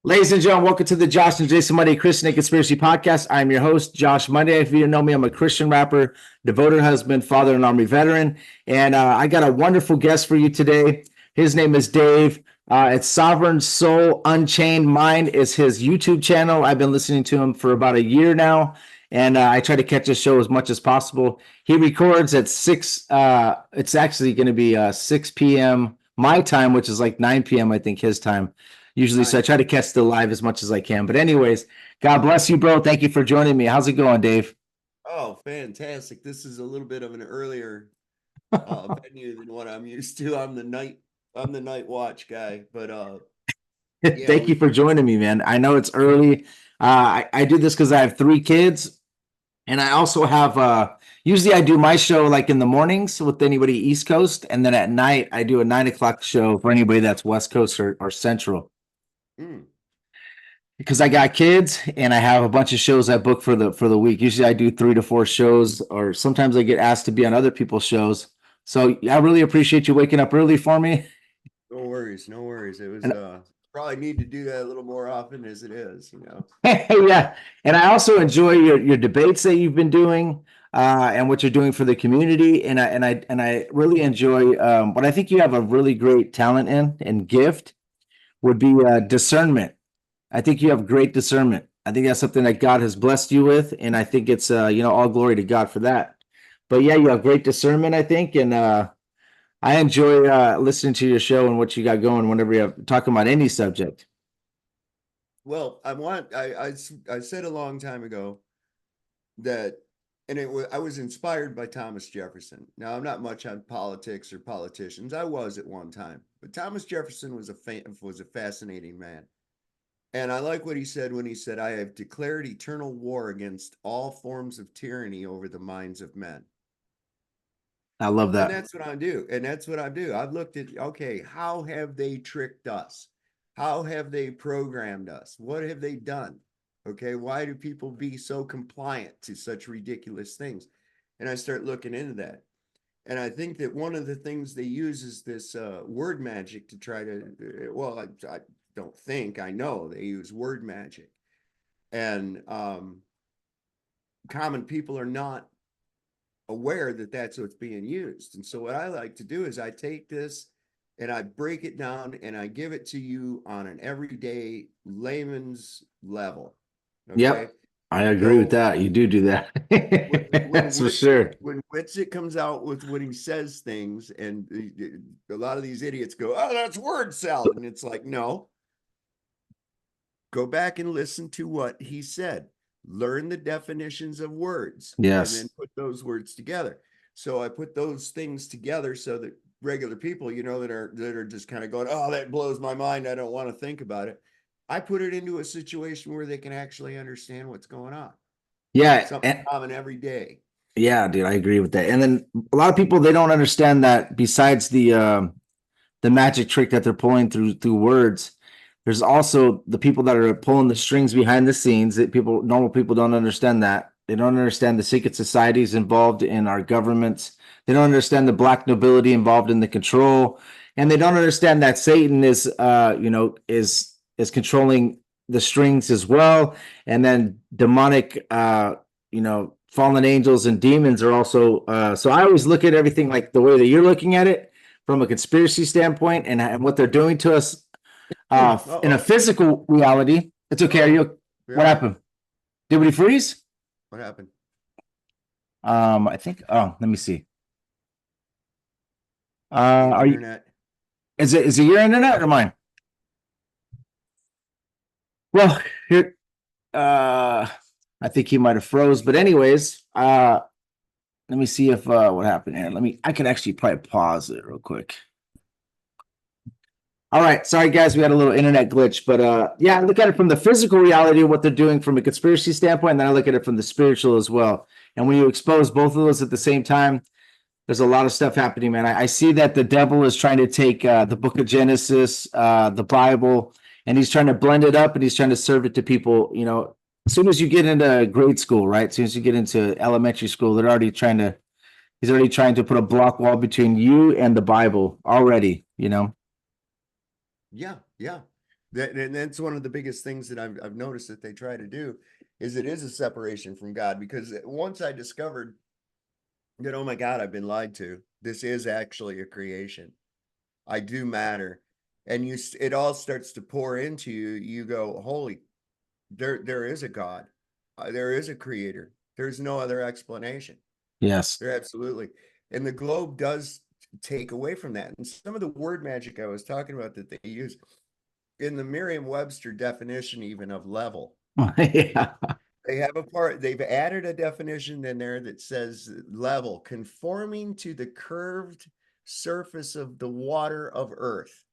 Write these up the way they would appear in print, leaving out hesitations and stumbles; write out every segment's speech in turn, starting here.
Ladies and gentlemen, welcome to the Josh and Jason Monday Christian and Conspiracy Podcast. I'm your host, Josh Monday. If you don't know me, I'm a Christian rapper, devoted husband, father, and Army veteran. And I got a wonderful guest for you today. His name is Dave. It's Sovereign Soul Unchained Mind is his YouTube channel. I've been listening to him for about a year now, and I try to catch his show as much as possible. He records at 6. It's actually going to be 6 p.m. my time, which is like 9 p.m. I think his time usually. So I try to catch the live as much as I can. But anyways, God bless you, bro. Thank you for joining me. How's it going, Dave? Oh, fantastic. This is a little bit of an earlier venue than what I'm used to. I'm the night watch guy, but yeah, Thank you for joining me, man. I know it's early. I do this because I have 3 kids, and I also have usually I do my show like in the mornings with anybody East Coast, and then at night I do a 9 o'clock show for anybody that's West Coast or Central. mm, Because I got kids and I have a bunch of shows I book for the week. Usually I do 3 to 4 shows, or sometimes I get asked to be on other people's shows. So I really appreciate you waking up early for me. no worries, no worries. It was And probably need to do that a little more often as it is. yeah, and I also enjoy your debates that you've been doing, and what you're doing for the community. And I really enjoy what I think you have a really great talent in and gift would be discernment. I think you have great discernment. I think that's something that God has blessed you with, and I think it's all glory to God for that. But yeah, you have great discernment, I think, and I enjoy listening to your show and what you got going whenever you're talking about any subject. Well, I said a long time ago that, I was inspired by Thomas Jefferson. Now, I'm not much on politics or politicians. I was at one time, but Thomas Jefferson was a fascinating man. And I like what he said when he said, I have declared eternal war against all forms of tyranny over the minds of men. I love And that. that's what I do. And that's what I do. I've looked at, okay, how have they tricked us? How have they programmed us? What have they done? Okay, why do people be so compliant to such ridiculous things? And I start looking into that. And I think that one of the things they use is this word magic to try to, I don't think, I know they use word magic. And common people are not aware that that's what's being used. And so what I like to do is I take this and I break it down and I give it to you on an everyday layman's level. Okay. Yep, I agree with So that. You do that. when That's for sure. Witsit comes out with when he says things, and a lot of these idiots go, "Oh, that's word salad," and it's like, no, go back and listen to what he said. Learn the definitions of words, and then Yes. put those words together. So I put those things together so that regular people, that are just kind of going, "Oh, that blows my mind. I don't want to think about it." I put it into a situation where they can actually understand what's going on. Yeah. Something common every day. Yeah, dude, I agree with that. And then a lot of people they don't understand that besides the magic trick that they're pulling through words, there's also the people that are pulling the strings behind the scenes that normal people don't understand that. They don't understand the secret societies involved in our governments. They don't understand the black nobility involved in the control. And they don't understand that Satan is controlling the strings as well. And then demonic fallen angels and demons are also so I always look at everything like the way that you're looking at it from a conspiracy standpoint and what they're doing to us in a Uh-oh. physical reality. It's okay. Are Uh-oh. you what Yeah. happened? Did we freeze? What happened? I think let me see. The Are you internet. is it your internet or mine? Well, here I think he might have froze, but anyways, let me see if what happened here. I can actually probably pause it real quick. All right, sorry guys, we had a little internet glitch, but yeah, I look at it from the physical reality of what they're doing from a conspiracy standpoint, and then I look at it from the spiritual as well. And when you expose both of those at the same time, there's a lot of stuff happening, man. I see that the devil is trying to take the book of Genesis, the Bible, and he's trying to blend it up and he's trying to serve it to people. As soon as you get into grade school, right? As soon as you get into elementary school, he's already trying to put a block wall between you and the Bible already. Yeah, yeah. And that's one of the biggest things that I've noticed that they try to do is it is a separation from God, because once I discovered that, oh my God, I've been lied to. This is actually a creation. I do matter. And it all starts to pour into you. You go, holy, there is a God. There is a creator. There's no other explanation. Yes. There absolutely. And the globe does take away from that. And some of the word magic I was talking about that they use in the Merriam-Webster definition, even of level, Yeah. they've added a definition in there that says level, conforming to the curved surface of the water of earth.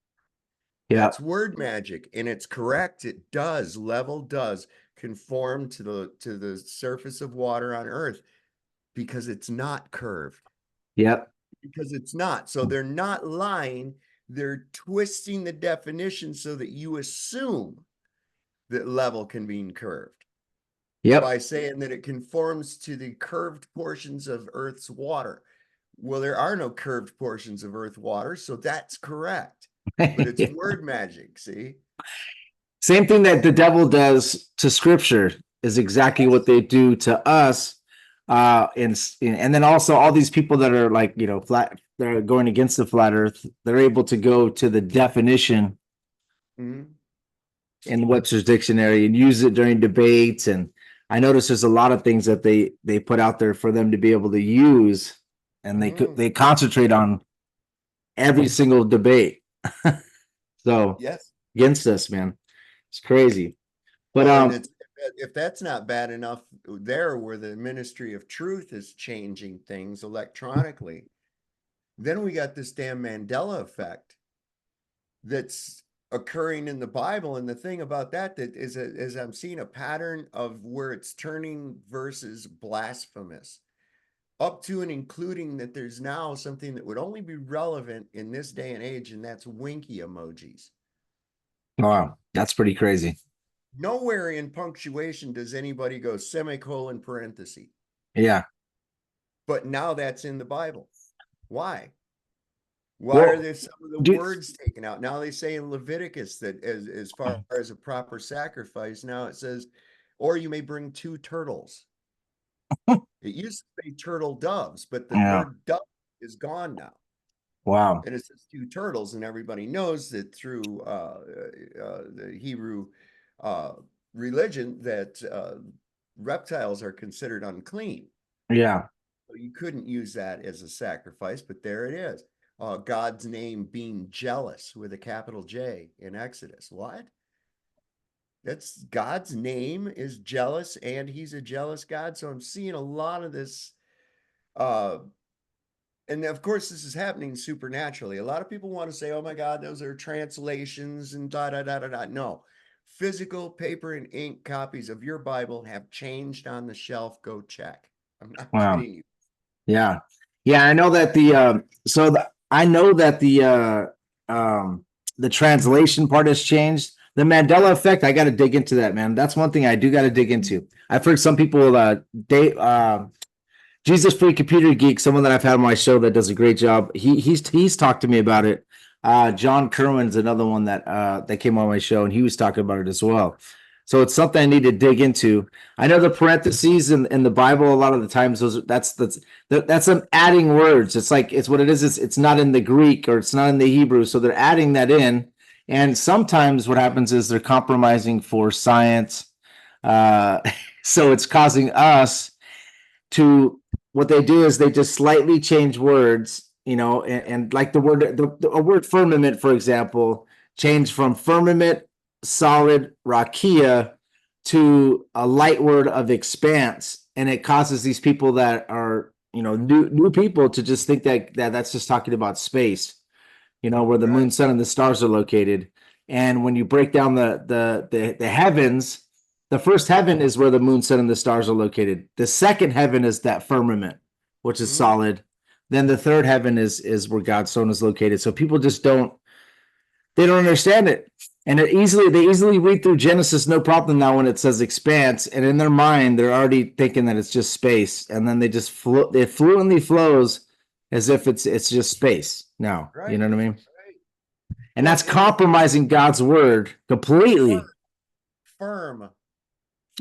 Yeah. That's word magic, and it's correct. It does. Level does conform to the surface of water on earth, because it's not curved. Yep. Because it's not. So they're not lying. They're twisting the definition so that you assume that level can be curved Yep. by saying that it conforms to the curved portions of Earth's water. Well, there are no curved portions of Earth water, so that's correct. But it's word magic, see? Same thing that the devil does to scripture is exactly what they do to us. And then also all these people that are like, flat, they're going against the flat earth, they're able to go to the definition in Webster's dictionary and use it during debates. And I notice there's a lot of things that they put out there for them to be able to use, and they concentrate on every single debate. So Yes. against us, man, it's crazy. But Well, and if that's not bad enough, there where the Ministry of Truth is changing things electronically, then we got this damn Mandela effect that's occurring in the Bible. And the thing about that is I'm seeing a pattern of where it's turning verses blasphemous, up to and including that there's now something that would only be relevant in this day and age, and that's winky emojis. wow, that's pretty crazy. Nowhere in punctuation does anybody go semicolon parenthesis. Yeah. But now that's in the Bible. Why? Why are there some of the words taken out? Now they say in Leviticus that as far as a proper sacrifice, now it says, or you may bring 2 turtles. It used to say turtle doves, but the word dove is gone now. Wow. And it says 2 turtles, and everybody knows that through the Hebrew religion that reptiles are considered unclean. Yeah. So you couldn't use that as a sacrifice, but there it is. God's name being jealous with a capital J in Exodus. What? That's God's name is jealous, and he's a jealous God. So I'm seeing a lot of this. And of course, this is happening supernaturally. A lot of people want to say, oh my God, those are translations and da da da da da. No, physical paper and ink copies of your Bible have changed on the shelf. Go check. I'm not kidding you. Yeah. Yeah. I know that the translation part has changed. The Mandela effect, I got to dig into that, man. That's one thing I do got to dig into. I've heard some people, Jesus Free Computer Geek, someone that I've had on my show that does a great job. He's talked to me about it. John Kerwin's another one that came on my show, and he was talking about it as well. So it's something I need to dig into. I know the parentheses in the Bible, a lot of the times that's them adding words. It's what it is. It's not in the Greek or it's not in the Hebrew, so they're adding that in. And sometimes what happens is they're compromising for science. So it's causing us to, what they do is they just slightly change words, and like a word firmament, for example, change from firmament, solid, rakia, to a light word of expanse. And it causes these people that are, new people to just think that's just talking about space, where the moon, sun, and the stars are located. And when you break down the heavens, the first heaven is where the moon, sun, and the stars are located. The second heaven is that firmament, which is solid. Then the third heaven is where God's throne is located. So people just don't understand it. And they easily read through Genesis no problem now when it says expanse, and in their mind they're already thinking that it's just space, and then they just it fluently flows as if it's just space now. You know what I mean? And Well, that's compromising God's word completely. firm,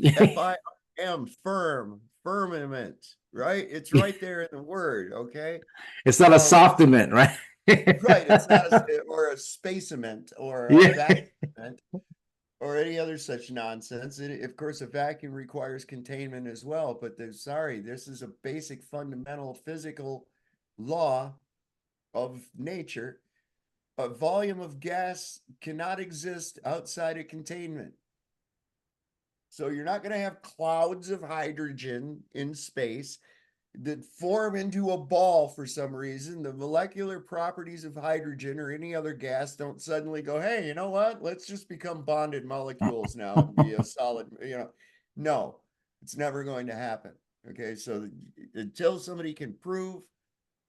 F-I-R-M, firm, firmament, right? It's right there in the word, okay? It's not a So, softement, right? right, it's not or a spacement or a Yeah. vacuum or any other such nonsense. Of course, a vacuum requires containment as well, but sorry, this is a basic fundamental physical law of nature. A volume of gas cannot exist outside of containment. So you're not going to have clouds of hydrogen in space that form into a ball for some reason. The molecular properties of hydrogen or any other gas don't suddenly go, hey, you know what? Let's just become bonded molecules now and be a solid, No, it's never going to happen. Okay, so until somebody can prove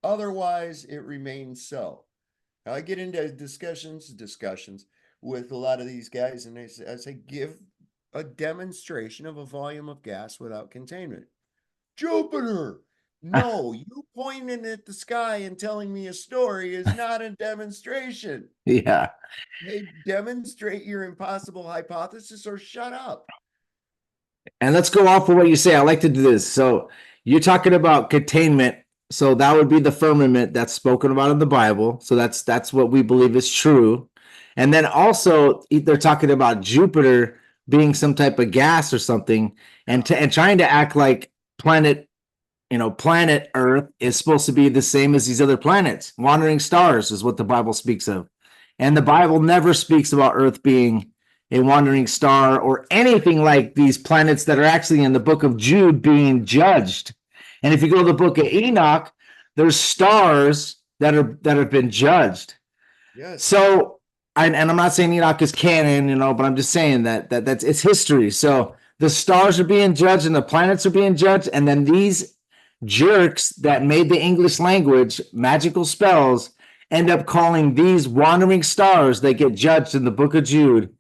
otherwise, it remains so. Now, I get into discussions with a lot of these guys, and I say, give a demonstration of a volume of gas without containment. Jupiter. No, you pointing at the sky and telling me a story is not a demonstration. Yeah. Hey, demonstrate your impossible hypothesis or shut up. And let's go off of what you say. I like to do this. So you're talking about containment. So that would be the firmament that's spoken about in the Bible. So that's what we believe is true. And then also they're talking about Jupiter being some type of gas or something, and trying to act like planet planet Earth is supposed to be the same as these other planets. Wandering stars is what the Bible speaks of. And the Bible never speaks about Earth being a wandering star or anything like these planets that are actually in the book of Jude being judged. And if you go to the book of Enoch, there's stars that have been judged. Yes. So, and I'm not saying Enoch is canon, but I'm just saying that's it's history. So the stars are being judged and the planets are being judged, and then these jerks that made the English language magical spells end up calling these wandering stars that get judged in the book of Jude,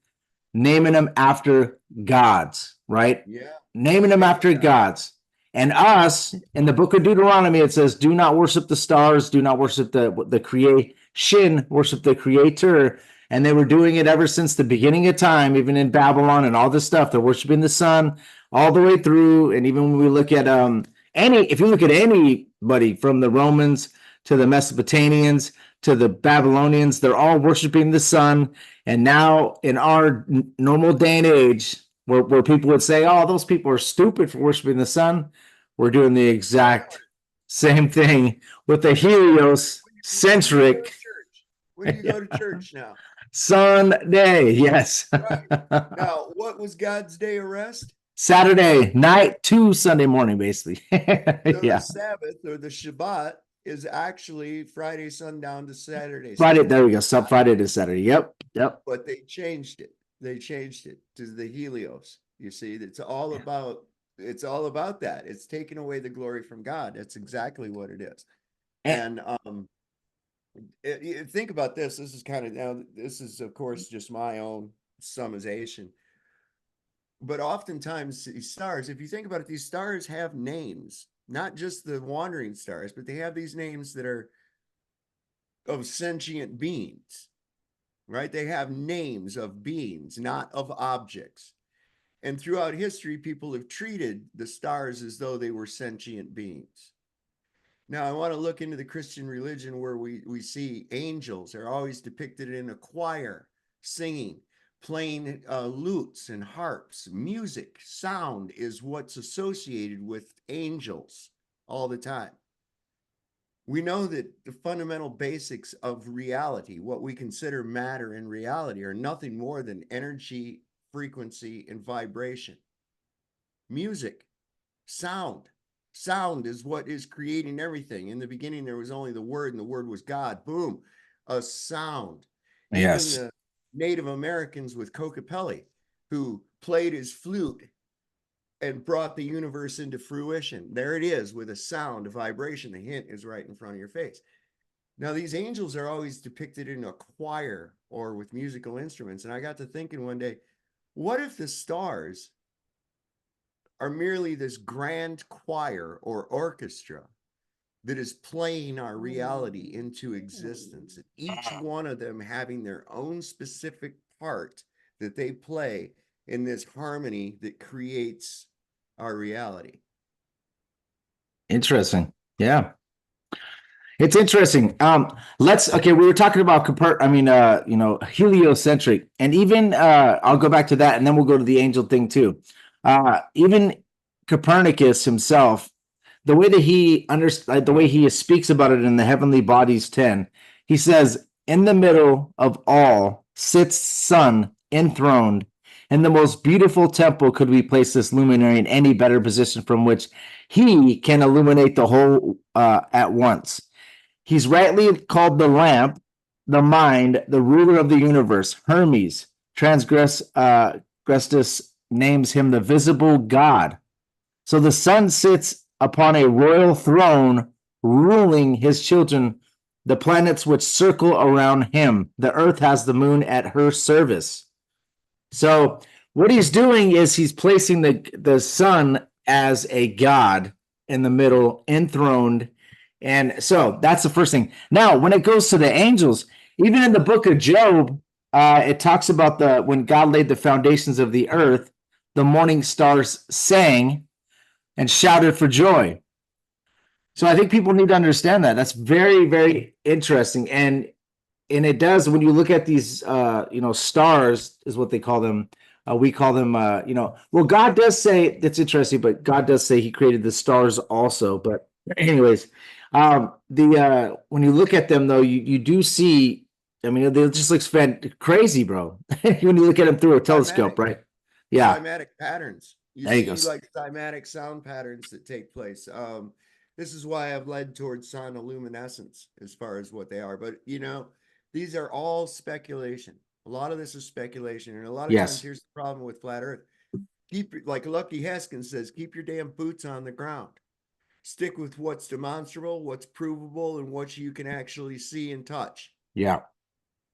naming them after gods, right? Yeah. Naming them Pagan after God. gods. And us, in the book of Deuteronomy, it says, do not worship the stars, do not worship the creation, worship the creator. And they were doing it ever since the beginning of time, even in Babylon and all this stuff. They're worshiping the sun all the way through. And even when we look at if you look at anybody from the Romans to the Mesopotamians to the Babylonians, they're all worshiping the sun. And now in our normal day and age, where people would say, oh, those people are stupid for worshiping the sun, we're doing the exact same thing with the Helios When do you go to centric church? When do you go to church now? Sunday. Yes. Right. Now, what was God's day of rest? Saturday night to Sunday morning, basically. So the Yeah. Sabbath or the Shabbat is actually Friday sundown to Saturday Friday. There sundown. we go. Sub Friday to Saturday. Yep. Yep. But they changed it. They changed it to the Helios. You see, it's all about that. It's taking away the glory from God. That's exactly what it is. And, And think about this. This is kind of now. This is, of course, just my own summarization. But oftentimes, these stars, if you think about it, these stars have names, not just the wandering stars, but they have these names that are of sentient beings, right? They have names of beings, not of objects. And throughout history, people have treated the stars as though they were sentient beings. Now, I want to look into the Christian religion where we see angels are always depicted in a choir singing, playing lutes and harps. Music, sound is what's associated with angels all the time. We know that the fundamental basics of reality, what we consider matter and reality, are nothing more than energy, frequency, and vibration. Music, sound. Sound is what is creating everything. In the beginning, there was only the Word, and the Word was God. Boom, a sound. Even yes. the Native Americans with Kokopelli, who played his flute and brought the universe into fruition. There it is with a sound, a vibration. The hint is right in front of your face. Now, these angels are always depicted in a choir or with musical instruments. And I got to thinking one day, what if the stars are merely this grand choir or orchestra that is playing our reality into existence. And each one of them having their own specific part that they play in this harmony that creates our reality. Interesting. Yeah. It's interesting. Okay, we were talking about heliocentric, and even I'll go back to that, and then we'll go to the angel thing too. Even Copernicus himself, the way that the way he speaks about it in the Heavenly Bodies 10, he says, "In the middle of all sits sun enthroned. In the most beautiful temple could we place this luminary in any better position from which he can illuminate the whole at once." He's rightly called the lamp, the mind, the ruler of the universe. Hermes Trismegistus names him the visible God. So the sun sits upon a royal throne, ruling his children, the planets which circle around him. The earth has the moon at her service. So what he's doing is he's placing the sun as a god in the middle, enthroned. And so that's the first thing. Now, when it goes to the angels, even in the book of Job, it talks about when God laid the foundations of the earth, the morning stars sang and shouted for joy. So I think people need to understand that. That's very, very interesting. And it does, when you look at these stars is what they call them. We call them well, God does say, that's interesting, but God does say he created the stars also. But anyways, when you look at them though, you do see, I mean, they just look crazy, bro. When you look at them through a telescope, right? Yeah, Cymatic patterns. You there you go. see like cymatic sound patterns that take place. This is why I've led towards sonoluminescence as far as what they are. But these are all speculation. A lot of this is speculation. And a lot of times, Yes. here's the problem with flat earth. Like Lucky Haskins says, keep your damn boots on the ground. Stick with what's demonstrable, what's provable, and what you can actually see and touch. Yeah.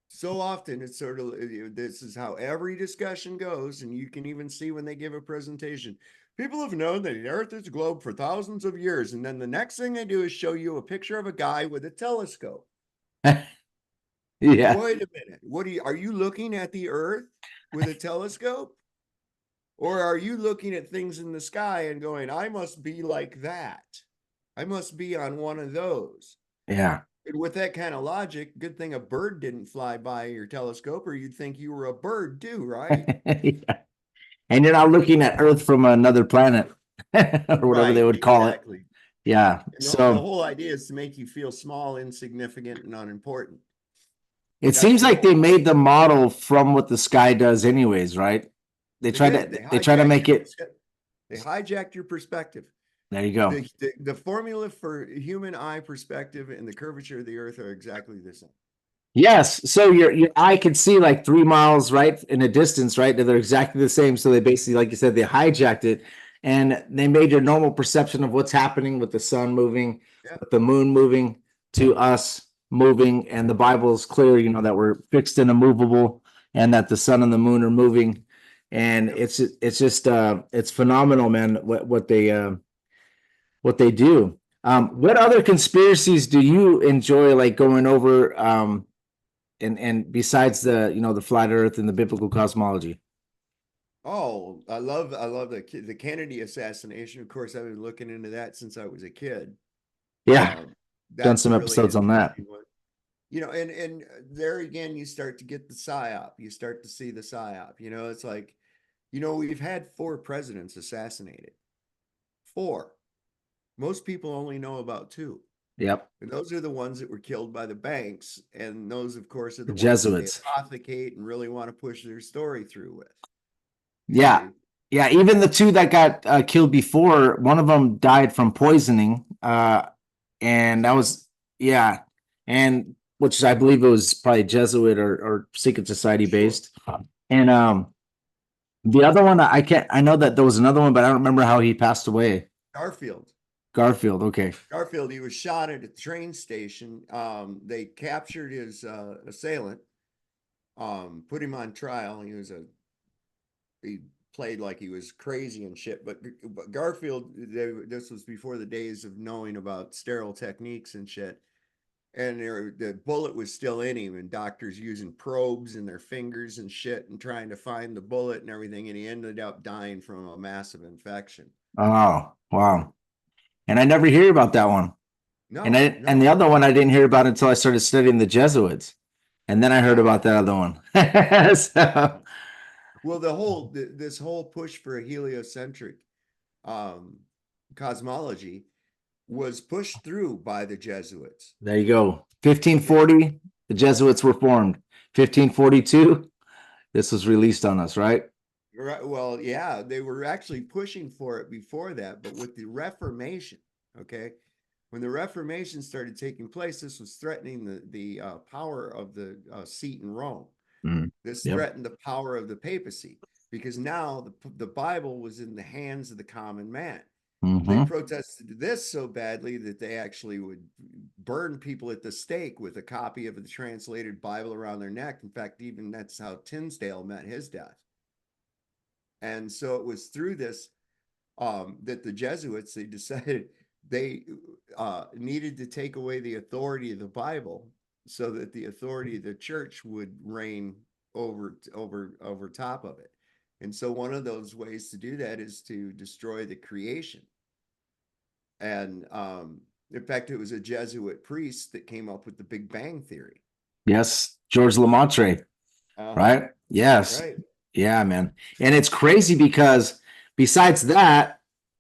So often it's sort of, this is how every discussion goes, and you can even see when they give a presentation. People have known that the earth is a globe for thousands of years, and then the next thing they do is show you a picture of a guy with a telescope. Yeah. Wait a minute. Are you looking at the earth with a telescope? Or are you looking at things in the sky and going, I must be like that? I must be on one of those. Yeah. And with that kind of logic, good thing a bird didn't fly by your telescope, or you'd think you were a bird too, right? Yeah. And you're not looking at Earth from another planet or whatever they Right, would call it. exactly. Yeah. And the So whole idea is to make you feel small, insignificant, and unimportant. it That's seems the like whole they made the model from what the sky does anyways, right? They They try did. to they try to make it. They hijacked your perspective. There you go. The formula for human eye perspective and the curvature of the earth are exactly the same. Yes. So your eye can see like 3 miles right in a distance, right? They're exactly the same. So they basically, like you said, they hijacked it and they made your normal perception of what's happening with the sun moving, Yeah. with the moon moving to us moving. And the Bible is clear, that we're fixed and immovable and that the sun and the moon are moving. And Yep. it's just it's phenomenal, man, what they do. What other conspiracies do you enjoy like going over? And besides the flat earth and the biblical cosmology? Oh, I love the Kennedy assassination. Of course, I've been looking into that since I was a kid. Yeah, done That's a some really episodes on that. interesting one. And there again, you start to get the psyop. You start to see the psyop. It's like, we've had 4 presidents assassinated. 4. Most people only know about 2. Yep. And those are the ones that were killed by the banks. And those, of course, are The the ones that they Jesuits. apothecate and really want to push their story through with. Yeah. Yeah, even the 2 that got killed before, one of them died from poisoning. And that was, yeah. And which I believe it was probably Jesuit or secret society based. And the other one, I know that there was another one, but I don't remember how he passed away. Garfield. Garfield, okay. Garfield, he was shot at a train station. They captured his assailant, put him on trial. He played like he was crazy and shit. But Garfield, this was before the days of knowing about sterile techniques and shit. And the bullet was still in him, and doctors using probes in their fingers and shit and trying to find the bullet and everything. And he ended up dying from a massive infection. Oh, wow. And I never hear about that one. And No, and the no. other one I didn't hear about until I started studying the Jesuits. And then I heard Yeah. about that other one. So, Well, this whole push for a heliocentric um, cosmology was pushed through by the Jesuits. there you go. Yeah. 1540, the Jesuits were formed. 1542, this was released on us, right? Right. Well, yeah, they were actually pushing for it before that, but with the Reformation, okay, when the Reformation started taking place, this was threatening the power of the seat in Rome. Mm, This yep. threatened the power of the papacy because now the Bible was in the hands of the common man. They Hmm. protested this so badly that they actually would burn people at the stake with a copy of the translated Bible around their neck. In fact, even that's how Tinsdale met his death. And so it was through this that the Jesuits, they decided they needed to take away the authority of the Bible so that the authority of the church would reign over top of it. And so one of those ways to do that is to destroy the creation. And in fact, it was a Jesuit priest that came up with the Big Bang Theory. Yes, George Lamontre, Uh-huh. right? Yes. Right. Yeah, man. And it's crazy because besides that,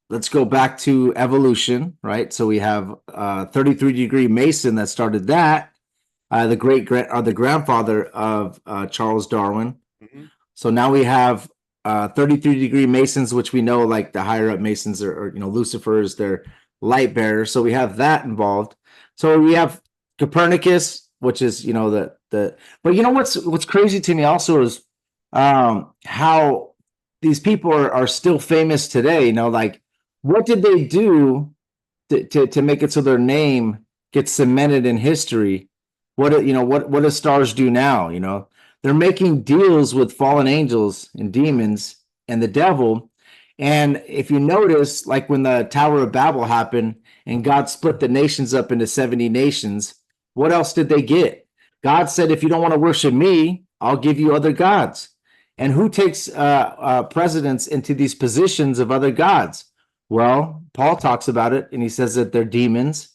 let's go back to evolution, right? So we have 33-degree Mason that started that, the grandfather of Charles Darwin. Mm-hmm. So now we have 33-degree Masons, which we know like the higher up Masons are Lucifer is their light bearer. So we have that involved. So we have Copernicus, which is the but what's crazy to me also is how these people are still famous today. Like what did they do to make it so their name gets cemented in history? What do stars do now? They're making deals with fallen angels and demons and the devil. And if you notice, like when the Tower of Babel happened and God split the nations up into 70 nations, what else did they get? God said, if you don't want to worship me, I'll give you other gods. And who takes presidents into these positions of other gods? Well, Paul talks about it and he says that they're demons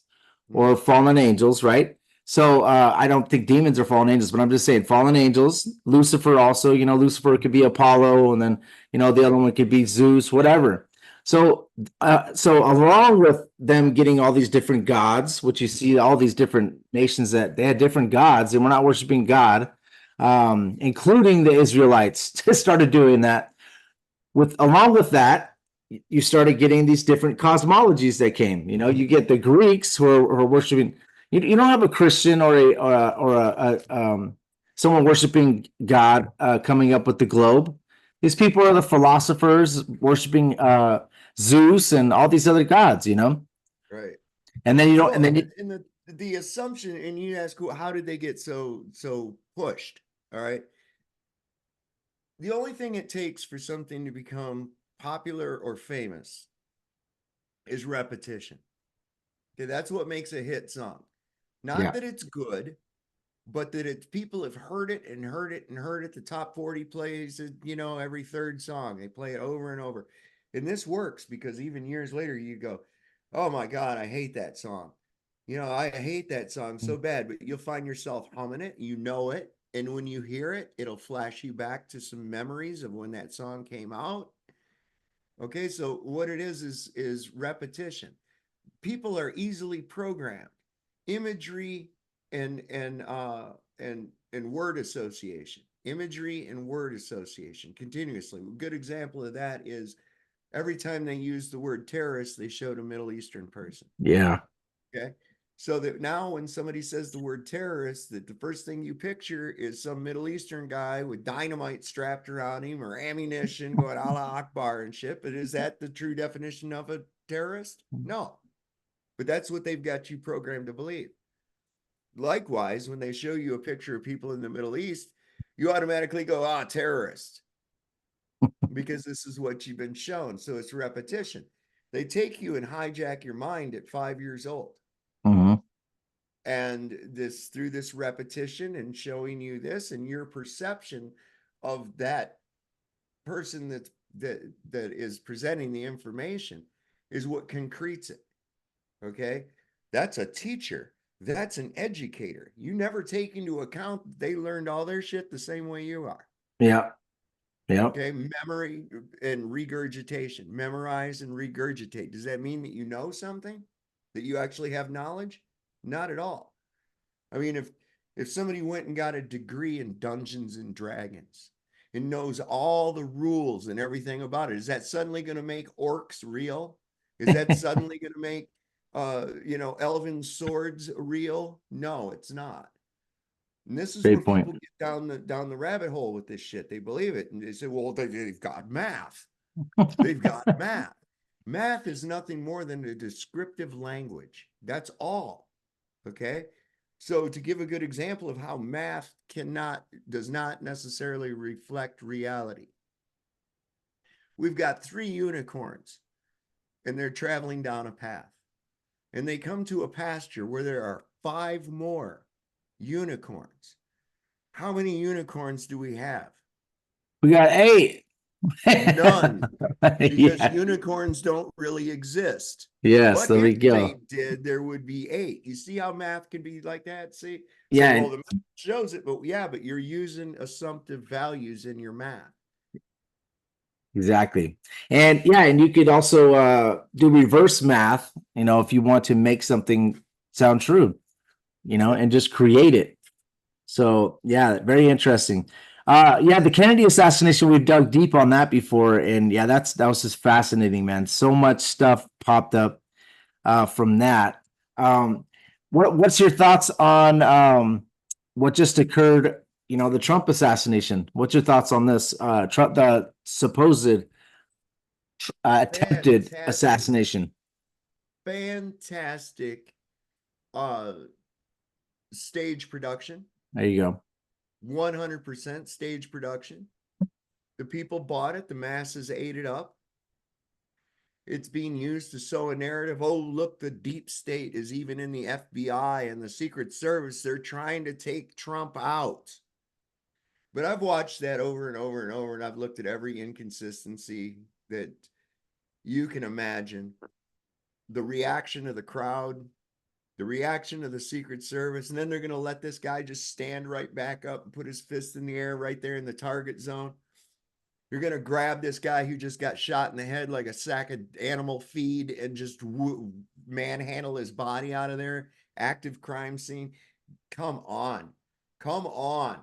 or fallen angels, right? So I don't think demons are fallen angels, but I'm just saying fallen angels. Lucifer also, Lucifer could be Apollo, and then the other one could be Zeus, whatever. So along with them getting all these different gods, which you see all these different nations that they had different gods, and we're not worshiping God, including the Israelites started doing that. Along with that, you started getting these different cosmologies that came. You get the Greeks who are worshiping. You don't have a Christian or someone worshiping God coming up with the globe. These people are the philosophers worshiping Zeus and all these other gods. Right. And then you don't. Well, And then and the assumption, and you ask, how did they get so pushed? All right. The only thing it takes for something to become popular or famous is repetition. Okay, that's what makes a hit song. Not yeah, that it's good, but that people have heard it and heard it and heard it. The top 40 plays it, every third song. They play it over and over. And this works because even years later, you go, oh my God, I hate that song. I hate that song so bad, but you'll find yourself humming it, it. And when you hear it, it'll flash you back to some memories of when that song came out. Okay, so what it is repetition. People are easily programmed. Imagery and word association. Imagery and word association continuously. A good example of that is every time they use the word terrorist, they showed a Middle Eastern person. yeah, Okay. So that now when somebody says the word terrorist, that the first thing you picture is some Middle Eastern guy with dynamite strapped around him or ammunition going Allah Akbar and shit. But is that the true definition of a terrorist? No. But that's what they've got you programmed to believe. Likewise, when they show you a picture of people in the Middle East, you automatically go, terrorist. because this is what you've been shown. So it's repetition. They take you and hijack your mind at 5 years old. Mhm. And this through this repetition and showing you this, and your perception of that person that is presenting the information is what concretes it. Okay, that's a teacher, that's an educator. You never take into account they learned all their shit the same way you are. Yeah. Yeah. Okay, memory and regurgitation. Memorize and regurgitate. Does that mean that you know something, that you actually have knowledge? Not at all. I mean, if somebody went and got a degree in Dungeons and Dragons and knows all the rules and everything about it, is that suddenly going to make orcs real? Is that suddenly going to make elven swords real? No, it's not. And this is where Great point. people get down the rabbit hole with this shit. They believe it, and they say, "Well, they've got math. They've got math. Math is nothing more than a descriptive language. That's all." Okay. So to give a good example of how math does not necessarily reflect reality. We've got 3 unicorns and they're traveling down a path, and they come to a pasture where there are 5 more unicorns. How many unicorns do we have? We got 8. None, because Yeah. unicorns don't really exist. Yes, But there we if go. they did, there would be 8. You see how math can be like that? See, Yeah, well, the math shows it, but you're using assumptive values in your math. exactly. And yeah, and you could also do reverse math, if you want to make something sound true, and just create it. So yeah, very interesting. Yeah, the Kennedy assassination, we've dug deep on that before, and yeah, that was just fascinating, man. So much stuff popped up from that. What's your thoughts on what just occurred? The Trump assassination. What's your thoughts on this? Trump, the supposed attempted assassination. Fantastic stage production. There you go. 100% stage production. The people bought it. The masses ate it up. It's being used to sow a narrative. Oh, look, the deep state is even in the FBI and the Secret Service. They're trying to take Trump out. But I've watched that over and over and over, and I've looked at every inconsistency that you can imagine. The reaction of the crowd, the reaction of the Secret Service, and then they're going to let this guy just stand right back up and put his fist in the air right there in the target zone. You're going to grab this guy who just got shot in the head like a sack of animal feed and just manhandle his body out of there. Active crime scene. Come on. Come on.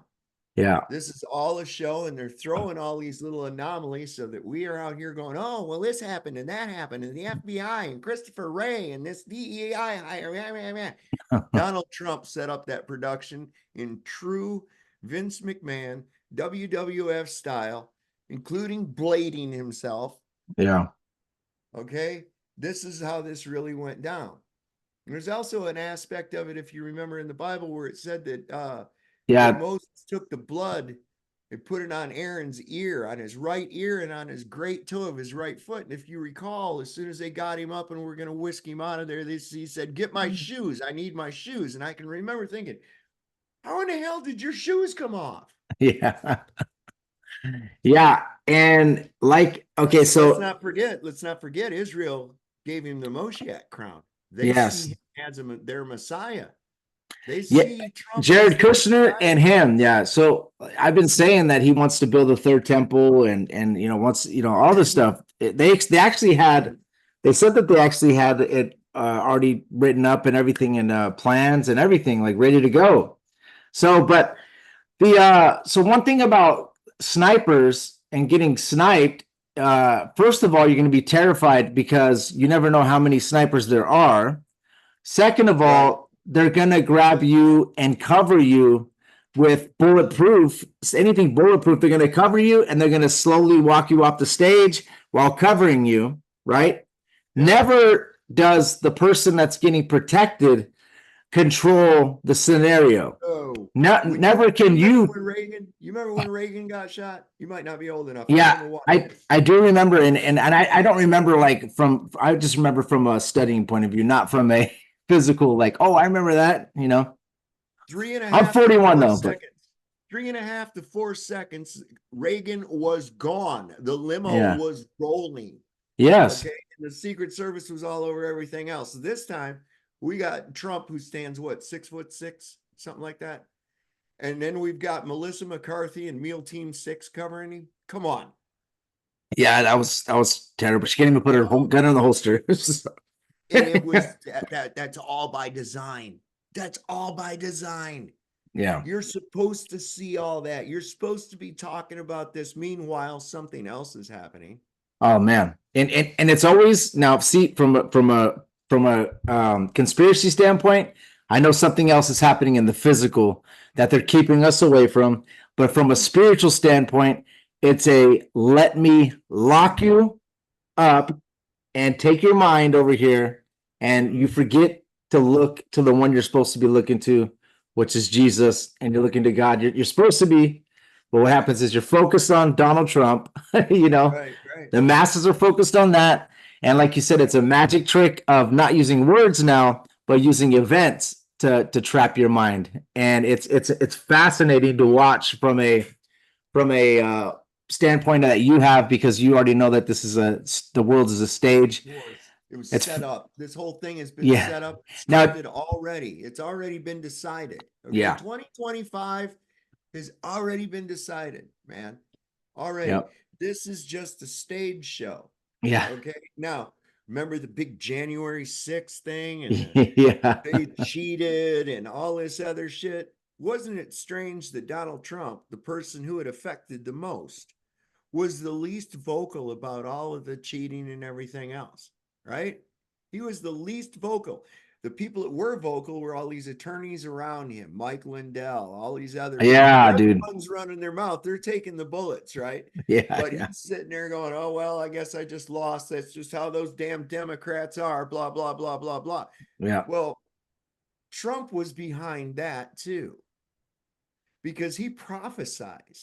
Yeah. This is all a show, and they're throwing all these little anomalies so that we are out here going, oh, well, this happened and that happened, and the FBI and Christopher Wray and this DEI hire. Donald Trump set up that production in true Vince McMahon, WWF style, including blading himself. Yeah. Okay. This is how this really went down. And there's also an aspect of it, if you remember in the Bible, where it said that that Moses took the blood and put it on Aaron's ear, on his right ear and on his great toe of his right foot. And if you recall, as soon as they got him up and were going to whisk him out of there, he said, "Get my shoes. I need my shoes." And I can remember thinking, how in the hell did your shoes come off? Yeah. Yeah. And okay, so let's not forget Israel gave him the Moshiach crown. They see him as their Messiah. They see Trump, Jared Kushner and him. Yeah. So I've been saying that he wants to build a third temple and wants, all this stuff. They actually had, they said that they actually had it already written up and everything, and plans and everything like ready to go. So, but so one thing about snipers and getting sniped, first of all, you're going to be terrified because you never know how many snipers there are. Second of all, they're going to grab you and cover you with bulletproof, anything bulletproof. They're going to cover you and they're going to slowly walk you off the stage while covering you, right? Never does the person that's getting protected control the scenario. Oh, Never can you. You remember when Reagan got shot? You might not be old enough. I Yeah, remember watching it. I do remember, and I don't remember like from, I just remember from a studying point of view, not from a physical, like, oh, I remember that, you know. Three and a I'm half to 41 4 though, but seconds. 3.5 to 4 seconds. Reagan was gone. The limo yeah, was rolling. yes, Okay. And the Secret Service was all over everything else. So this time we got Trump, who stands what, 6'6", something like that. And then we've got Melissa McCarthy and Meal Team 6 covering him. Come on. yeah, that was terrible. She can't even put her gun in the holster. And it was that's all by design. That's all by design. Yeah. You're supposed to see all that. You're supposed to be talking about this. Meanwhile, something else is happening. Oh man, and it's always now. See, from a conspiracy standpoint, I know something else is happening in the physical that they're keeping us away from. But from a spiritual standpoint, it's a let me lock you up and take your mind over here, and you forget to look to the one you're supposed to be looking to, which is Jesus, and you're looking to God. You're supposed to be, but what happens is you're focused on Donald Trump, you know, Right, right. the masses are focused on that. And like you said, it's a magic trick of not using words now, but using events to trap your mind. And it's fascinating to watch from a standpoint that you have, because you already know that this is the world is a stage. It was It's set up. This whole thing has been yeah. set up, Now, scripted already. It's already been decided. Okay. yeah. 2025 has already been decided, man. Already. Yep. This is just a stage show. Yeah. Okay. Now, remember the big January 6th thing and Yeah. they cheated and all this other shit? Wasn't it strange that Donald Trump, the person who it affected the most, was the least vocal about all of the cheating and everything else, right? He was the least vocal. The people that were vocal were all these attorneys around him, Mike Lindell, all these other people. Yeah, They're the dude. ones running their mouth. They're taking the bullets, right? Yeah. But Yeah. he's sitting there going, oh, well, I guess I just lost. That's just how those damn Democrats are, blah, blah, blah, blah, blah. Yeah. Well, Trump was behind that too, because he prophesied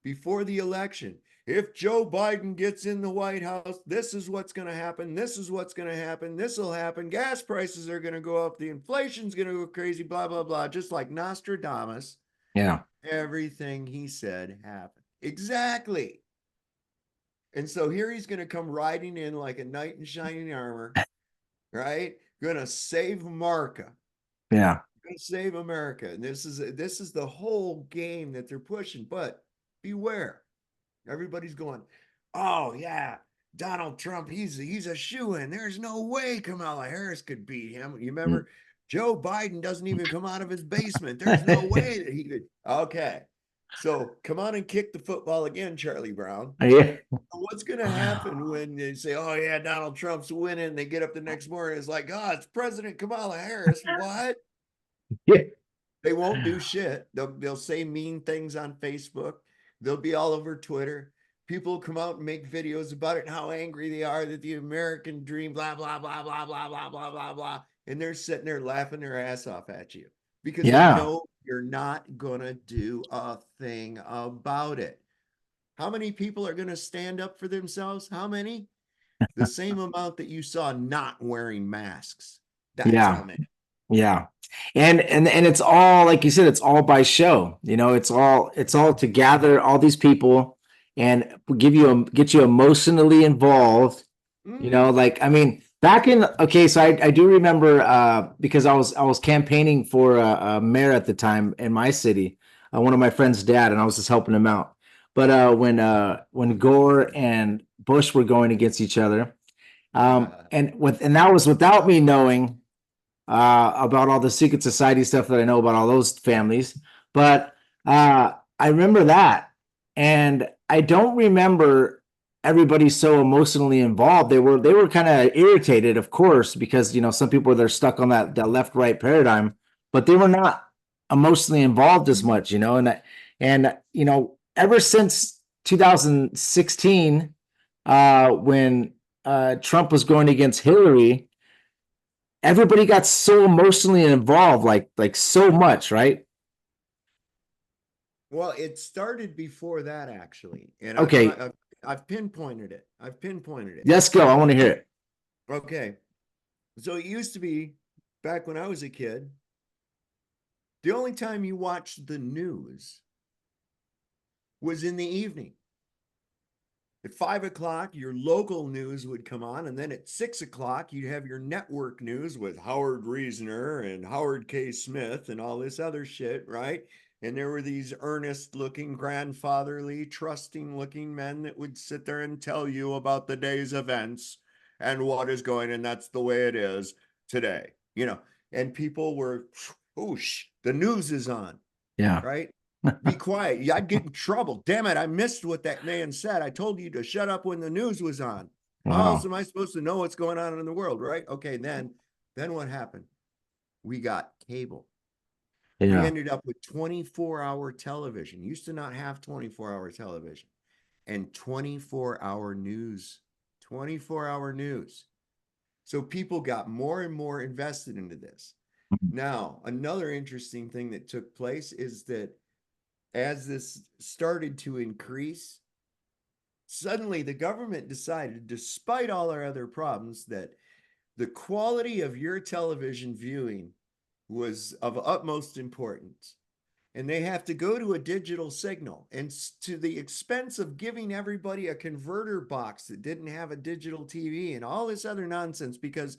before the election. If Joe Biden gets in the White House, this is what's going to happen. This is what's going to happen. This will happen. Gas prices are going to go up. The inflation's going to go crazy, blah, blah, blah. Just like Nostradamus. Yeah. Everything he said happened. Exactly. And so here he's going to come riding in like a knight in shining armor, right? Going to save America. Yeah. Going to save America. And this is the whole game that they're pushing. But beware. Everybody's going, oh yeah, Donald Trump, he's a shoo-in. There's no way Kamala Harris could beat him. You remember, Joe Biden doesn't even come out of his basement. There's no way that he could. Okay. So come on and kick the football again, Charlie Brown. Yeah. What's going to happen when they say, oh yeah, Donald Trump's winning? They get up the next morning. It's like, oh, it's President Kamala Harris. What? Yeah. They won't do shit. They'll say mean things on Facebook. They'll be all over Twitter. People come out and make videos about it and how angry they are that the American dream, blah, blah, blah, blah, blah, blah, blah, blah, blah. And they're sitting there laughing their ass off at you because they know you're not going to do a thing about it. How many people are going to stand up for themselves? How many? The same amount that you saw not wearing masks. That's how many. Yeah. And it's all, like you said, it's all by show. You know, it's all to gather all these people and get you emotionally involved. You know, like, I mean, back in, okay, so I do remember because I was campaigning for a mayor at the time in my city, one of my friend's dad, and I was just helping him out. But when Gore and Bush were going against each other, and that was without me knowing about all the secret society stuff that I know about all those families. But I remember that, and I don't remember everybody so emotionally involved. They were kind of irritated, of course, because some people they're stuck on that left right paradigm, but they were not emotionally involved as much, and ever since 2016, when Trump was going against Hillary, everybody got so emotionally involved, like so much, right? Well, it started before that actually, and Okay, I've pinpointed it. I've pinpointed it. let's go. I want to hear it. Okay, so it used to be back when I was a kid, the only time you watched the news was in the evening. At 5 o'clock, your local news would come on, and then at 6 o'clock, you'd have your network news with Howard Reasoner and Howard K. Smith and all this other shit, right? And there were these earnest looking, grandfatherly, trusting looking men that would sit there and tell you about the day's events and what is going, and that's the way it is today, And people were, whoosh, the news is on, Yeah. right? Be quiet. I'd get in trouble. Damn it. I missed what that man said. I told you to shut up when the news was on. How else Wow. am I supposed to know what's going on in the world, right? Okay, then what happened? We got cable. We Yeah. ended up with 24-hour television. Used to not have 24-hour television and 24-hour news. 24-hour news. So people got more and more invested into this. Now, another interesting thing that took place is that as this started to increase, suddenly the government decided, despite all our other problems, that the quality of your television viewing was of utmost importance. And they have to go to a digital signal, and to the expense of giving everybody a converter box that didn't have a digital TV and all this other nonsense, because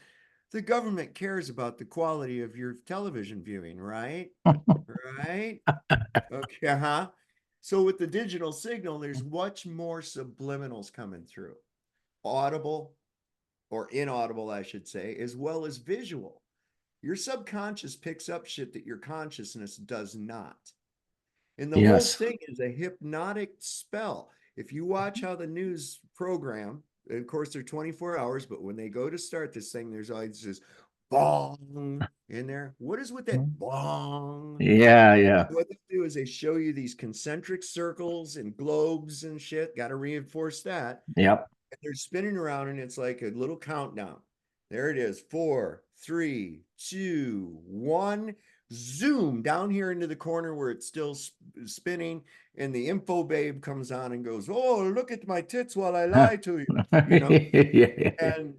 the government cares about the quality of your television viewing, right? Right? Okay, huh? So with the digital signal, there's much more subliminals coming through, audible or inaudible, I should say, as well as visual. Your subconscious picks up shit that your consciousness does not. And the whole Yes. thing is a hypnotic spell. If you watch how the news program, of course, they're 24 hours, but when they go to start this thing, there's always this bong in there. What is with that bong? Yeah, yeah. What they do is they show you these concentric circles and globes and shit. Got to reinforce that. Yep. And they're spinning around, and it's like a little countdown. There it is. 4, 3, 2, 1. Zoom down here into the corner where it's still spinning. And the info babe comes on and goes, "Oh, look at my tits while I lie to you." You know, Yeah. and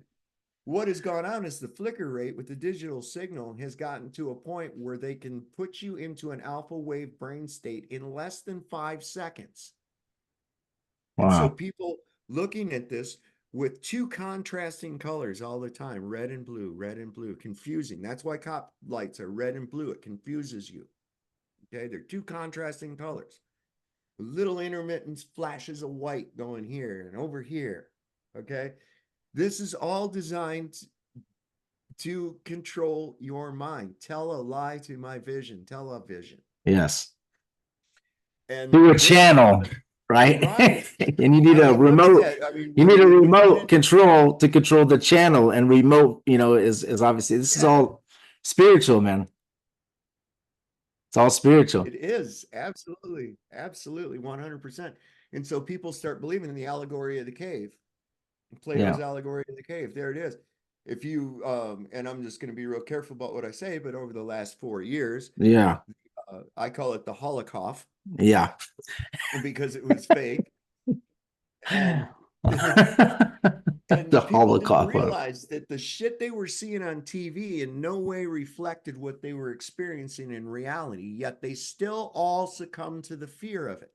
what has gone on is the flicker rate with the digital signal has gotten to a point where they can put you into an alpha wave brain state in less than 5 seconds. And so Wow. people looking at this with two contrasting colors all the time, red and blue, confusing. That's why cop lights are red and blue. It confuses you. Okay, they're two contrasting colors. Little intermittent flashes of white going here and over here. Okay, this is all designed to control your mind. Tell a lie to my vision. Tell a vision. Yes. And Through a this is channel, right? right. And you need I a mean, look at remote, that. I mean, you need a when you get remote into control to control the channel, and remote, is obviously this is yeah, all spiritual, man. It's all spiritual. it is absolutely, absolutely 100%. And so people start believing in the allegory of the cave, Plato's Yeah. allegory of the cave. There it is. If you, and I'm just going to be real careful about what I say, but over the last 4 years, Yeah. I call it the Holocaust Yeah. because it was fake. And The and people didn't Holocaust one. realize that the shit they were seeing on TV in no way reflected what they were experiencing in reality, yet they still all succumb to the fear of it.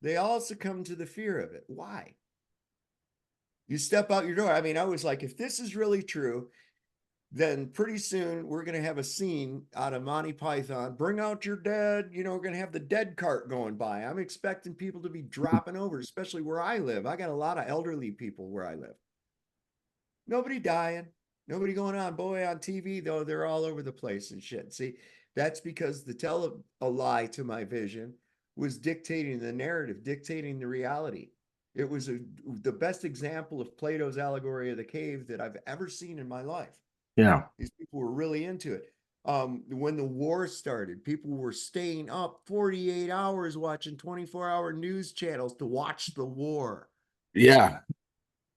They all succumb to the fear of it. Why? You step out your door. I mean, I was like, if this is really true, then pretty soon we're going to have a scene out of Monty Python. Bring out your dead. We're going to have the dead cart going by. I'm expecting people to be dropping over, especially where I live. I got a lot of elderly people where I live. Nobody dying, nobody going on. Boy, on TV, though, they're all over the place and shit. See, that's because the tell a lie to my vision was dictating the narrative, dictating the reality. It was the best example of Plato's allegory of the cave that I've ever seen in my life. Yeah. These people were really into it. When the war started, people were staying up 48 hours watching 24-hour news channels to watch the war, Yeah.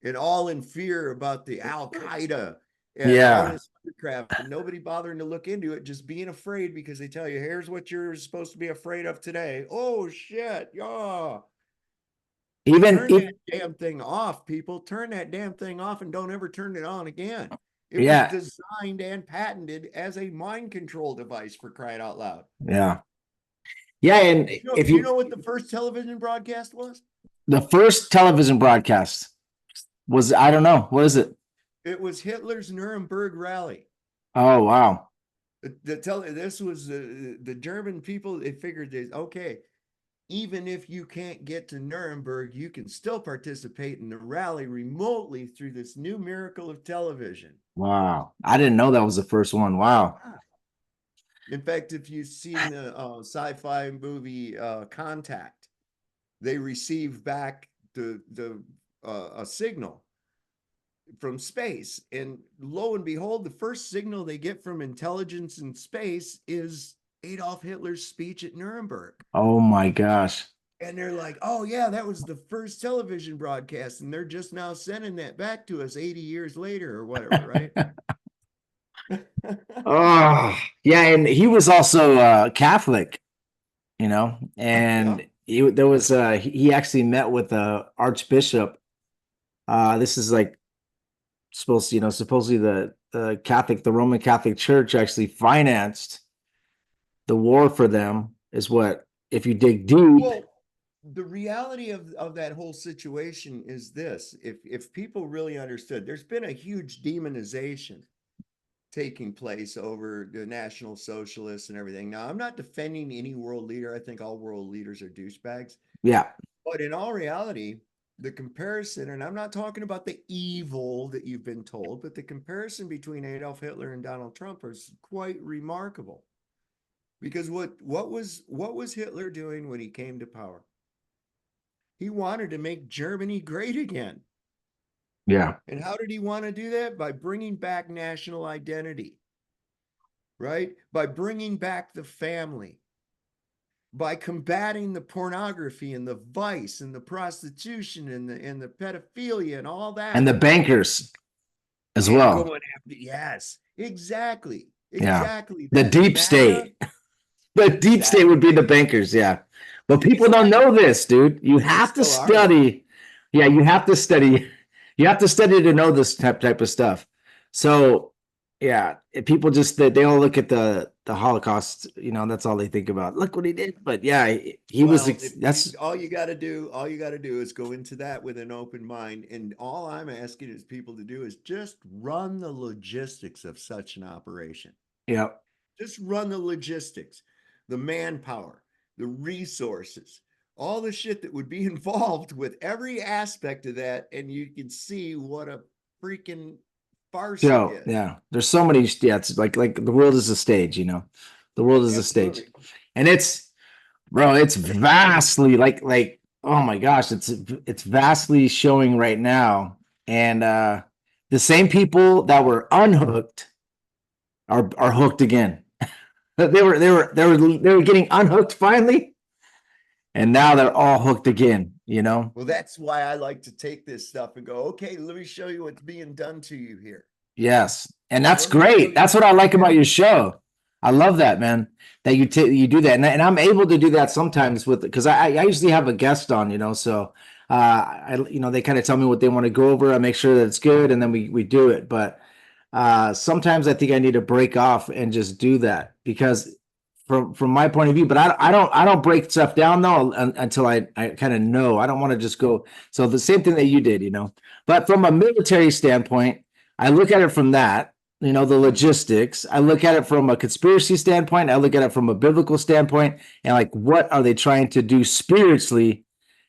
and all in fear about the Al Qaeda and all Yeah. this crap, and nobody bothering to look into it, just being afraid because they tell you, here's what you're supposed to be afraid of today. Oh shit, yeah. Even, Turn that damn thing off, people. Turn that damn thing off and don't ever turn it on again. It was yeah. designed and patented as a mind control device, for crying out loud. Yeah. Yeah. And if You you, know what the first television broadcast was? the first television broadcast was, I don't know, what is it? It was Hitler's Nuremberg rally. Oh, wow. This was the German people. They figured this, okay, even if you can't get to Nuremberg, you can still participate in the rally remotely through this new miracle of television. Wow. I didn't know that was the first one. Wow. In fact, if you've seen the sci-fi movie Contact, they receive back a signal from space, and lo and behold, the first signal they get from intelligence in space is Adolf Hitler's speech at Nuremberg. Oh my gosh. And they're like, oh yeah, that was the first television broadcast, and they're just now sending that back to us 80 years later or whatever, right? Oh, yeah. And he was also Catholic, and there was he actually met with the Archbishop. This is like supposedly the Roman Catholic Church actually financed the war for them, is what, if you dig deep. Well, the reality of that whole situation is this: if people really understood, there's been a huge demonization taking place over the National Socialists and everything. Now, I'm not defending any world leader. I think all world leaders are douchebags. Yeah. But in all reality, the comparison, and I'm not talking about the evil that you've been told, but the comparison between Adolf Hitler and Donald Trump is quite remarkable. Because what was Hitler doing when he came to power? He wanted to make Germany great again. Yeah. And how did he want to do that? By bringing back national identity, right? By bringing back the family, by combating the pornography and the vice and the prostitution and the pedophilia and all that. And the bankers as well. Going after, yes, exactly. Yeah. Exactly. The deep state. The deep state would be the bankers, yeah. But people don't know this, dude. You have to study. Yeah, you have to study. You have to study to know this type of stuff. So, yeah, people just they all look at the Holocaust. That's all they think about. Look what he did. But yeah, he was. That's all you got to do. All you got to do is go into that with an open mind. And all I'm asking is people to do is just run the logistics of such an operation. Yeah. Just run the logistics, the manpower, the resources, all the shit that would be involved with every aspect of that, and you can see what a freaking farce it is. Yeah, there's so many. Yeah, it's like the world is a stage. The world is a stage, and it's vastly like oh my gosh, it's vastly showing right now, and the same people that were unhooked are hooked again. They were getting unhooked finally. And now they're all hooked again, Well, that's why I like to take this stuff and go, okay, let me show you what's being done to you here. Yes. And that's great. That's what I like about your show. I love that, man, that you do that. And I'm able to do that sometimes because I usually have a guest on, so they kind of tell me what they want to go over. I make sure that it's good, and then we do it. But sometimes I think I need to break off and just do that, because from my point of view, but I don't break stuff down though until I kind of know. I don't want to just go. So the same thing that you did, but from a military standpoint, I look at it from that, the logistics. I look at it from a conspiracy standpoint. I look at it from a biblical standpoint, and like, what are they trying to do spiritually?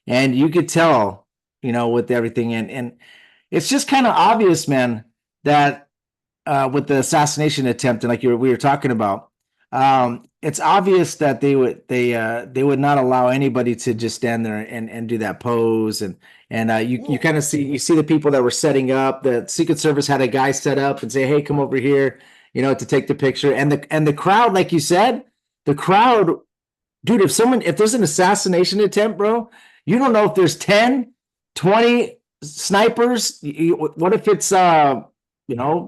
And you could tell, with everything. And it's just kind of obvious, man, that with the assassination attempt, and like we were talking about, it's obvious that they would not allow anybody to just stand there and do that pose, and you kind of see the people that were setting up. The Secret Service had a guy set up and say, hey, come over here, to take the picture, and the crowd, like you said, the crowd, dude, if there's an assassination attempt, bro, you don't know if there's 10, 20 snipers. What if it's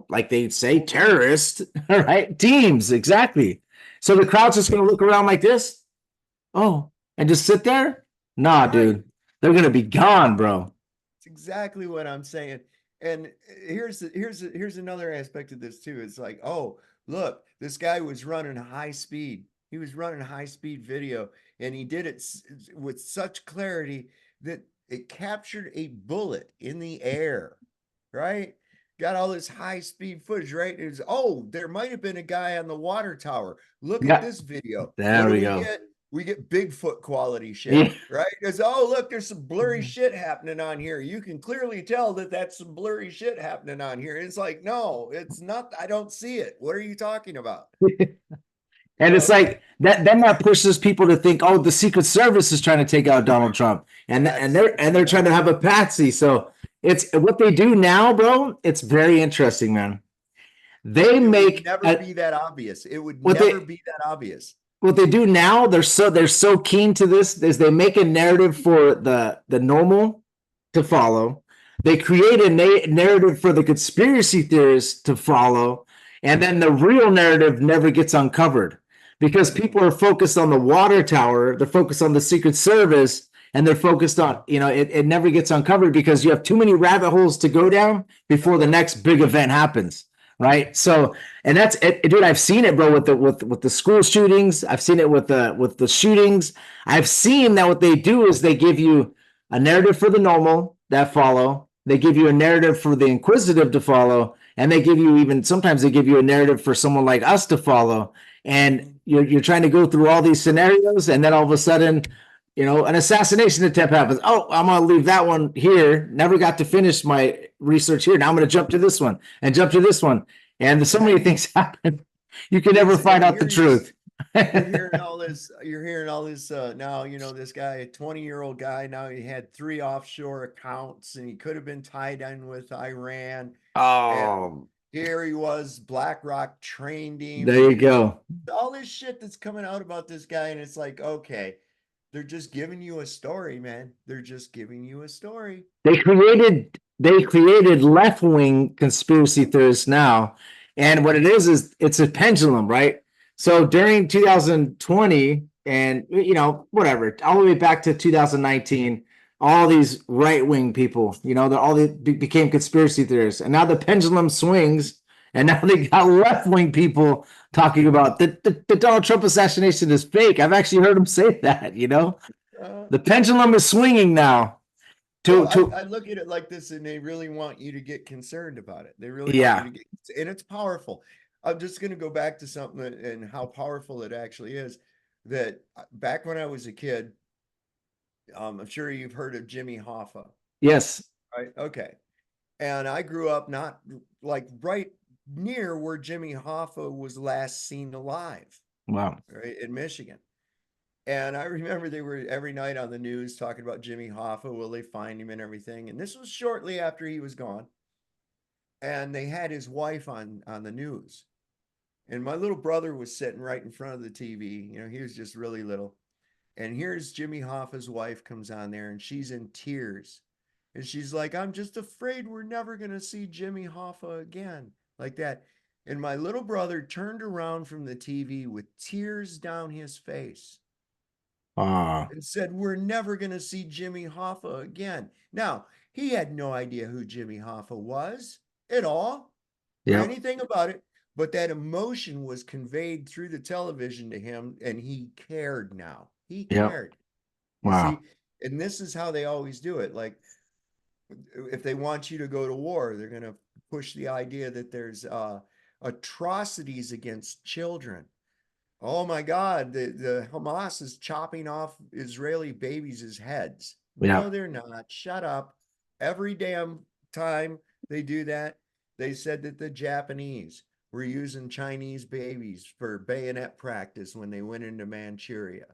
like they say, terrorist, right? Teams, exactly. So the crowd's just going to look around like this. Oh, and just sit there? Nah, Right. dude. They're going to be gone, bro. It's exactly what I'm saying. And here's another aspect of this too. It's like, oh, look, this guy was running high speed. He was running high speed video, and he did it with such clarity that it captured a bullet in the air, right? Got all this high speed footage, right? It's, oh, there might have been a guy on the water tower. Look at Yeah, this video. What there do we we go. get? We get Bigfoot quality shit, Yeah. right? Because, oh, look, there's some blurry shit happening on here. You can clearly tell that that's some blurry shit happening on here. It's like, no, it's not. I don't see it. What are you talking about? You And it's know, like that. Then that pushes people to think, oh, the Secret Service is trying to take out Donald Trump, and and that's they're and they're trying to have a patsy. So it's what they do now, bro. It's very interesting, man. They it would make never be that obvious. It would what never they be that obvious. what they do now. They're so keen to this is they make a narrative for the normal to follow. They create a narrative for the conspiracy theorists to follow, and then the real narrative never gets uncovered because people are focused on the water tower, they're focused on the Secret Service, and they're focused on, it never gets uncovered because you have too many rabbit holes to go down before the next big event happens. Right. So, and that's it, dude. I've seen it, bro, with the school shootings. I've seen it with the shootings. I've seen that what they do is they give you a narrative for the normal that follow. They give you a narrative for the inquisitive to follow, and they give you even sometimes they give you a narrative for someone like us to follow. And you're trying to go through all these scenarios, and then all of a sudden, an assassination attempt happens. Oh, I'm gonna leave that one here. Never got to finish my research here. Now I'm gonna jump to this one and jump to this one. And so many things happen. You can never find And out the here truth. you're hearing all this. You're hearing all this. Now this guy, a 20-year-old guy. Now he had 3 offshore accounts, and he could have been tied in with Iran. And Oh, here he was. BlackRock trained him, there you and go. all this shit that's coming out about this guy. And it's like, okay, they're just giving you a story, man. They're just giving you a story. They created left-wing conspiracy theorists now. And what it is it's a pendulum, right? So during 2020 and whatever, all the way back to 2019, all these right-wing people, they all became conspiracy theorists. And now the pendulum swings, and now they got left-wing people talking about the Donald Trump assassination is fake. I've actually heard them say that. Uh, The pendulum is swinging now. To Well, to I look at it like this, and they really want you to get concerned about it. They really want you Yeah. to get, and it's powerful. I'm just going to go back to something and how powerful it actually is. That back when I was a kid, I'm sure you've heard of Jimmy Hoffa, Yes. right? Okay. And I grew up not like right near where Jimmy Hoffa was last seen alive, Wow. right, in Michigan. And I remember they were every night on the news talking about Jimmy Hoffa. Will they find him and everything? And this was shortly after he was gone. And they had his wife on the news. And my little brother was sitting right in front of the TV. He was just really little. And here's Jimmy Hoffa's wife comes on there, and she's in tears. And she's like, I'm just afraid we're never going to see Jimmy Hoffa again, like that. And my little brother turned around from the TV with tears down his face Ah. and said, we're never going to see Jimmy Hoffa again. Now, he had no idea who Jimmy Hoffa was at all or Yep. anything about it, but that emotion was conveyed through the television to him, and he cared now. He Yep. cared. You Wow. see, and this is how they always do it. Like, if they want you to go to war, they're going to push the idea that there's atrocities against children. Oh my God, the Hamas is chopping off Israeli babies' heads. Yeah. No, they're not. Shut up. Every damn time they do that, they said that the Japanese were using Chinese babies for bayonet practice when they went into Manchuria.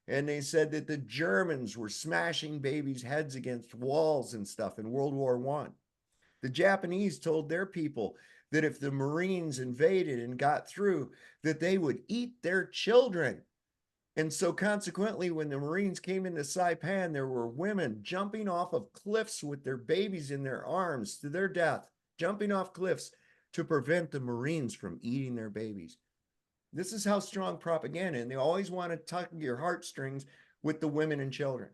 And they said that the Germans were smashing babies' heads against walls and stuff in World War I. The Japanese told their people that if the Marines invaded and got through, that they would eat their children. And so consequently, when the Marines came into Saipan, there were women jumping off of cliffs with their babies in their arms to their death, jumping off cliffs. to prevent the Marines from eating their babies. This is how strong propaganda, and they always want to tug your heartstrings with the women and children.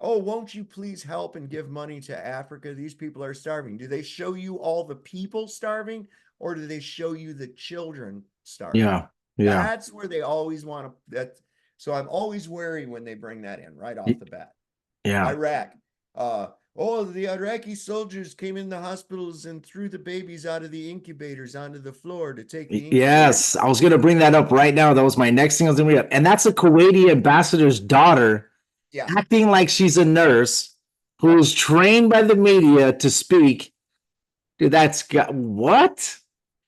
Oh, won't you please help and give money to Africa? These people are starving. Do they show you all the people starving, or do they show you the children starving? Yeah. Yeah. That's where they always want to. So I'm always wary when they bring that in right off the bat. Yeah. Iraq. The Iraqi soldiers came in the hospitals and threw the babies out of the incubators onto the floor to take the incubators. Yes, I was going to bring that up right now. That was my next thing I was going to bring up. And that's a Kuwaiti ambassador's daughter acting like she's a nurse who's trained by the media to speak. Dude, what?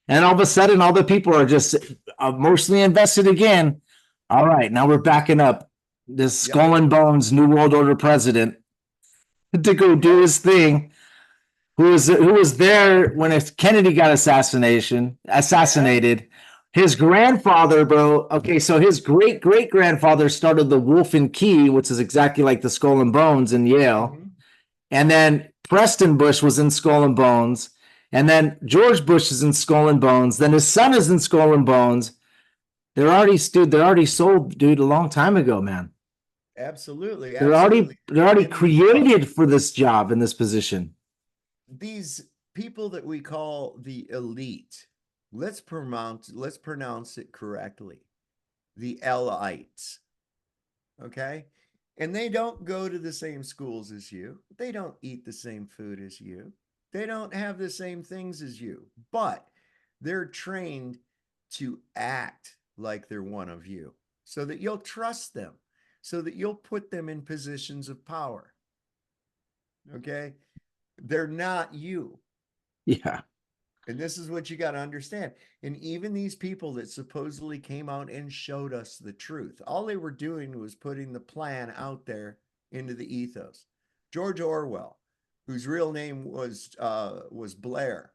And all of a sudden, all the people are just emotionally invested again. All right, now we're backing up this skull and bones New World Order president to go do his thing. Who was there when Kennedy got assassinated? His grandfather, bro. Okay, so his great grandfather started the Wolf and Key, which is exactly like the Skull and Bones in Yale. Mm-hmm. And then Preston Bush was in Skull and Bones. And then George Bush is in Skull and Bones. Then his son is in Skull and Bones. They're already sold, dude, a long time ago, man. Absolutely. They're already created for this job in this position. These people that we call the elite, let's pronounce it correctly. The Elites. Okay? And they don't go to the same schools as you. They don't eat the same food as you. They don't have the same things as you. But they're trained to act like they're one of you so that you'll trust them, so that you'll put them in positions of power. Okay? They're not you. Yeah. And this is what you got to understand. And even these people that supposedly came out and showed us the truth, all they were doing was putting the plan out there into the ethos. George Orwell, whose real name was Blair,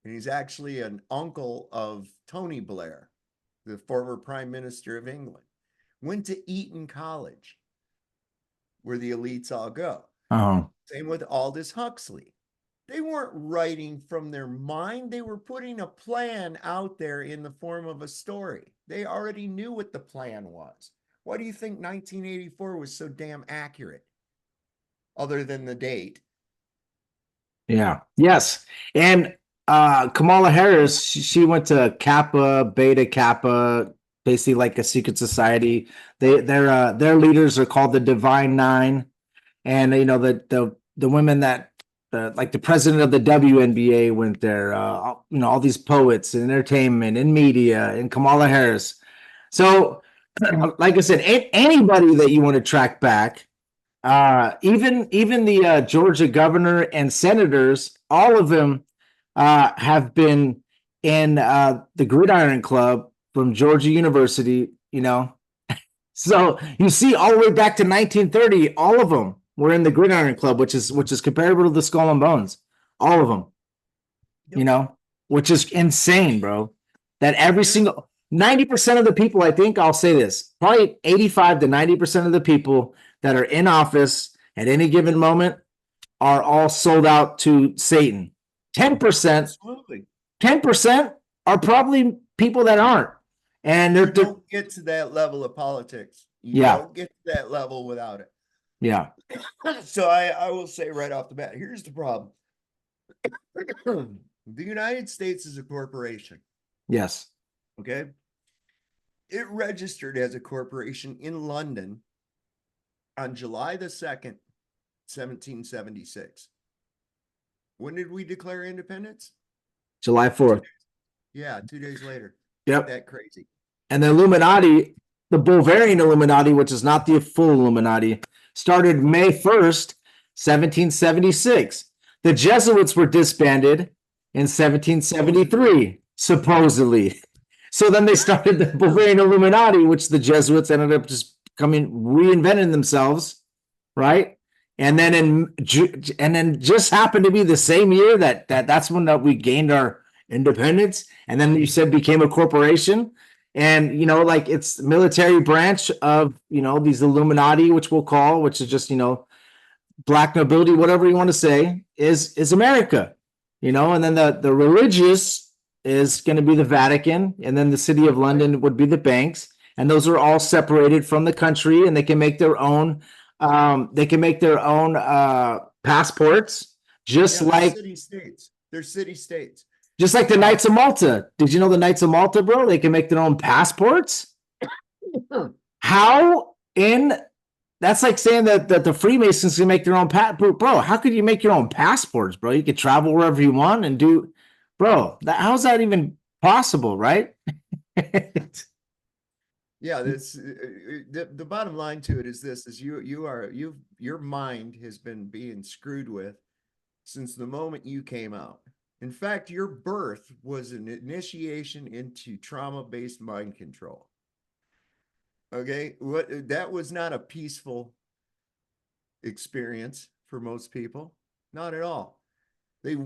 and he's actually an uncle of Tony Blair, the former Prime Minister of England, went to Eton College, where the elites all go. Oh. Same with Aldous Huxley. They weren't writing from their mind. They were putting a plan out there in the form of a story. They already knew what the plan was. Why do you think 1984 was so damn accurate? Other than the date. Yeah. Yes. And Kamala Harris, she went to Kappa, Beta Kappa, basically like a secret society. Their leaders are called the Divine Nine. And the women that like the president of the WNBA went there, all these poets and entertainment and media and Kamala Harris. So, like I said, anybody that you want to track back, even the Georgia governor and senators, all of them have been in the Gridiron Club from Georgia University. So you see, all the way back to 1930, all of them were in the Gridiron Club, which is comparable to the Skull and Bones. All of them, which is insane, bro. That every single 90% of the people, I think I'll say this, probably 85 to 90% of the people that are in office at any given moment are all sold out to Satan. 10%, 10% are probably people that aren't. And they don't get to that level of politics. You don't get to that level without it. Yeah. So I will say right off the bat, here's the problem. The United States is a corporation. Yes. Okay. It registered as a corporation in London on July the 2nd, 1776. When did we declare independence? July 4th. Yeah, 2 days later. Yep. That crazy. And the Illuminati, the Bulgarian Illuminati, which is not the full Illuminati, started May 1st, 1776. The Jesuits were disbanded in 1773, supposedly. So then they started the Bulgarian Illuminati, which the Jesuits ended up just reinventing themselves, right? And then just happened to be the same year that's when we gained our independence. And then you said became a corporation. And, like it's military branch of, these Illuminati, which is just, black nobility, whatever you want to say, is America, and then the religious is going to be the Vatican, and then the City of London would be the banks, and those are all separated from the country, and they can make their own. They can make their own passports, Yeah, they're city states. They're city states. just like the Knights of Malta. Did you know the Knights of Malta, bro? They can make their own passports. How in That's like saying that the Freemasons can make their own bro. How could you make your own passports, bro? You could travel wherever you want and do, bro. How's that even possible, right? Yeah, the bottom line to it is this: is your mind has been being screwed with since the moment you came out. In fact, your birth was an initiation into trauma-based mind control. Okay, that was not a peaceful experience for most people, not at all. They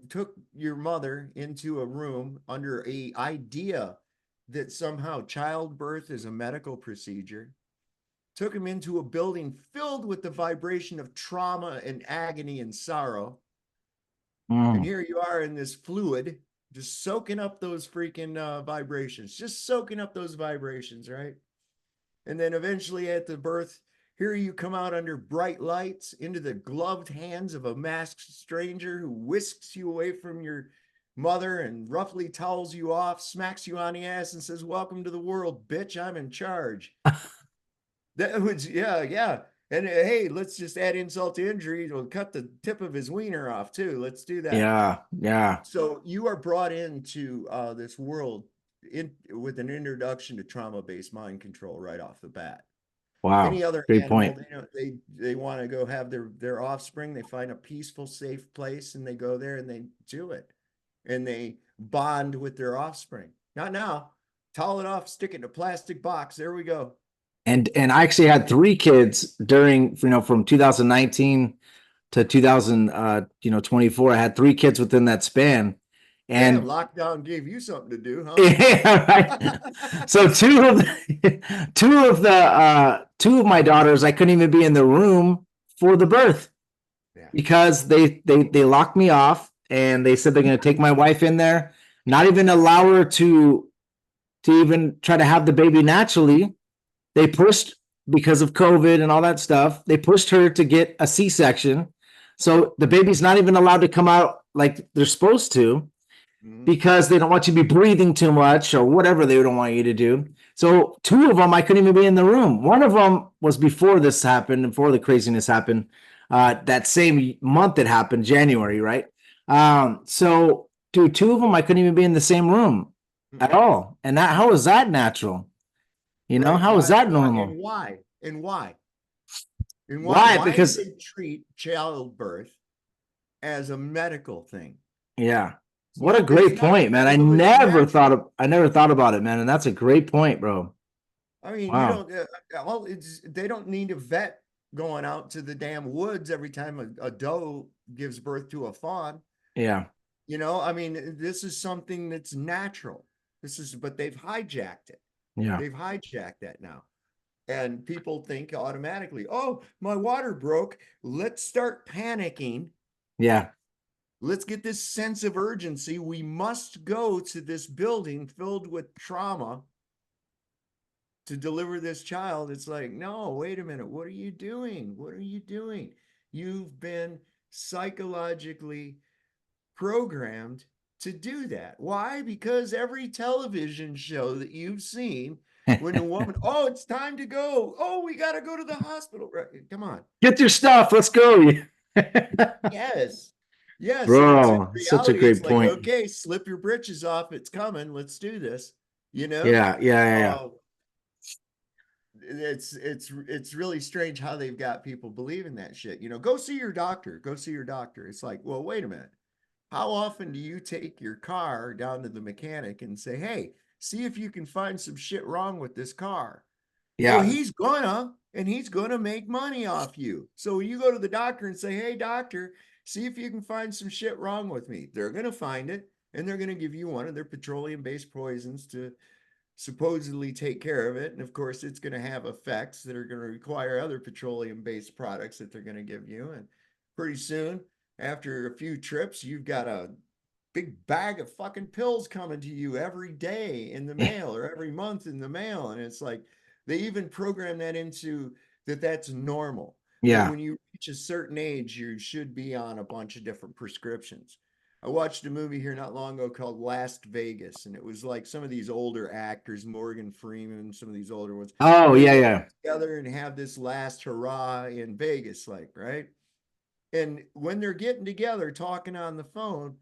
took your mother into a room under a idea that somehow childbirth is a medical procedure, took him into a building filled with the vibration of trauma and agony and sorrow. And here you are in this fluid, just soaking up those freaking vibrations, just soaking up those vibrations, right? And then eventually at the birth, here you come out under bright lights into the gloved hands of a masked stranger who whisks you away from your mother and roughly towels you off, smacks you on the ass and says, "Welcome to the world, bitch. I'm in charge." That was, yeah. And hey, let's just add insult to injury. We'll cut the tip of his wiener off too. Let's do that. Yeah. So you are brought into this world with an introduction to trauma-based mind control right off the bat. Wow. Any other Great animal, point. they want to go have their offspring. They find a peaceful, safe place, and they go there and they do it, and they bond with their offspring. Not now. Towel it off, stick it in a plastic box. There we go. And I actually had 3 kids during, from 2019 to 2024. I had 3 kids within that span. Damn, And lockdown gave you something to do, huh? yeah, right. So two of my daughters, I couldn't even be in the room for the birth because they locked me off and they said they're going to take my wife in there, not even allow her to even try to have the baby naturally. They pushed, because of COVID and all that stuff, they pushed her to get a C-section. So the baby's not even allowed to come out like they're supposed to because they don't want you to be breathing too much or whatever they don't want you to do. So 2 of them, I couldn't even be in the room. One of them was before this happened, before the craziness happened. That same month it happened, January, right? So, dude, 2 of them, I couldn't even be in the same room at all. And how is that natural? Right. How is that normal? And why? Why? Why do Because they treat childbirth as a medical thing? yeah. What a Well, it's great not point, man. medical, it's natural. I never thought about it, man. And that's a great point, bro. I mean, you Wow. don't, they don't need a vet going out to the damn woods every time a doe gives birth to a fawn. Yeah. I mean, this is something that's natural. But they've hijacked it. Yeah. They've hijacked that now. And people think automatically, oh, my water broke. Let's start panicking. Yeah. Let's get this sense of urgency. We must go to this building filled with trauma to deliver this child. It's like, no, wait a minute. What are you doing? What are you doing? You've been psychologically programmed to do that. Why? Because every television show that you've seen, when the woman, oh, it's time to go. Oh, we got to go to the hospital. Right? Come on. Get your stuff. Let's go. Yes. Yes. And it's in Bro, such a reality, it's great like, point. okay, slip your britches off. It's coming. Let's do this. Yeah. It's really strange how they've got people believing that shit. Go see your doctor. Go see your doctor. It's like, well, wait a minute. How often do you take your car down to the mechanic and say, hey, see if you can find some shit wrong with this car? Well, Yeah. he's gonna make money off you. So you go to the doctor and say, hey, doctor, see if you can find some shit wrong with me. They're gonna find it, and they're gonna give you one of their petroleum-based poisons to supposedly take care of it. And of course, it's gonna have effects that are gonna require other petroleum-based products that they're gonna give you. And pretty soon, after a few trips, you've got a big bag of fucking pills coming to you every day in the mail or every month in the mail. And it's like they even program that into that's normal. That Yeah. when you reach a certain age, you should be on a bunch of different prescriptions. I watched a movie here not long ago called Last Vegas, and it was like some of these older actors, Morgan Freeman, some of these older ones, Oh, they yeah, get yeah. together and have this last hurrah in Vegas, like, right? And when they're getting together talking on the phone,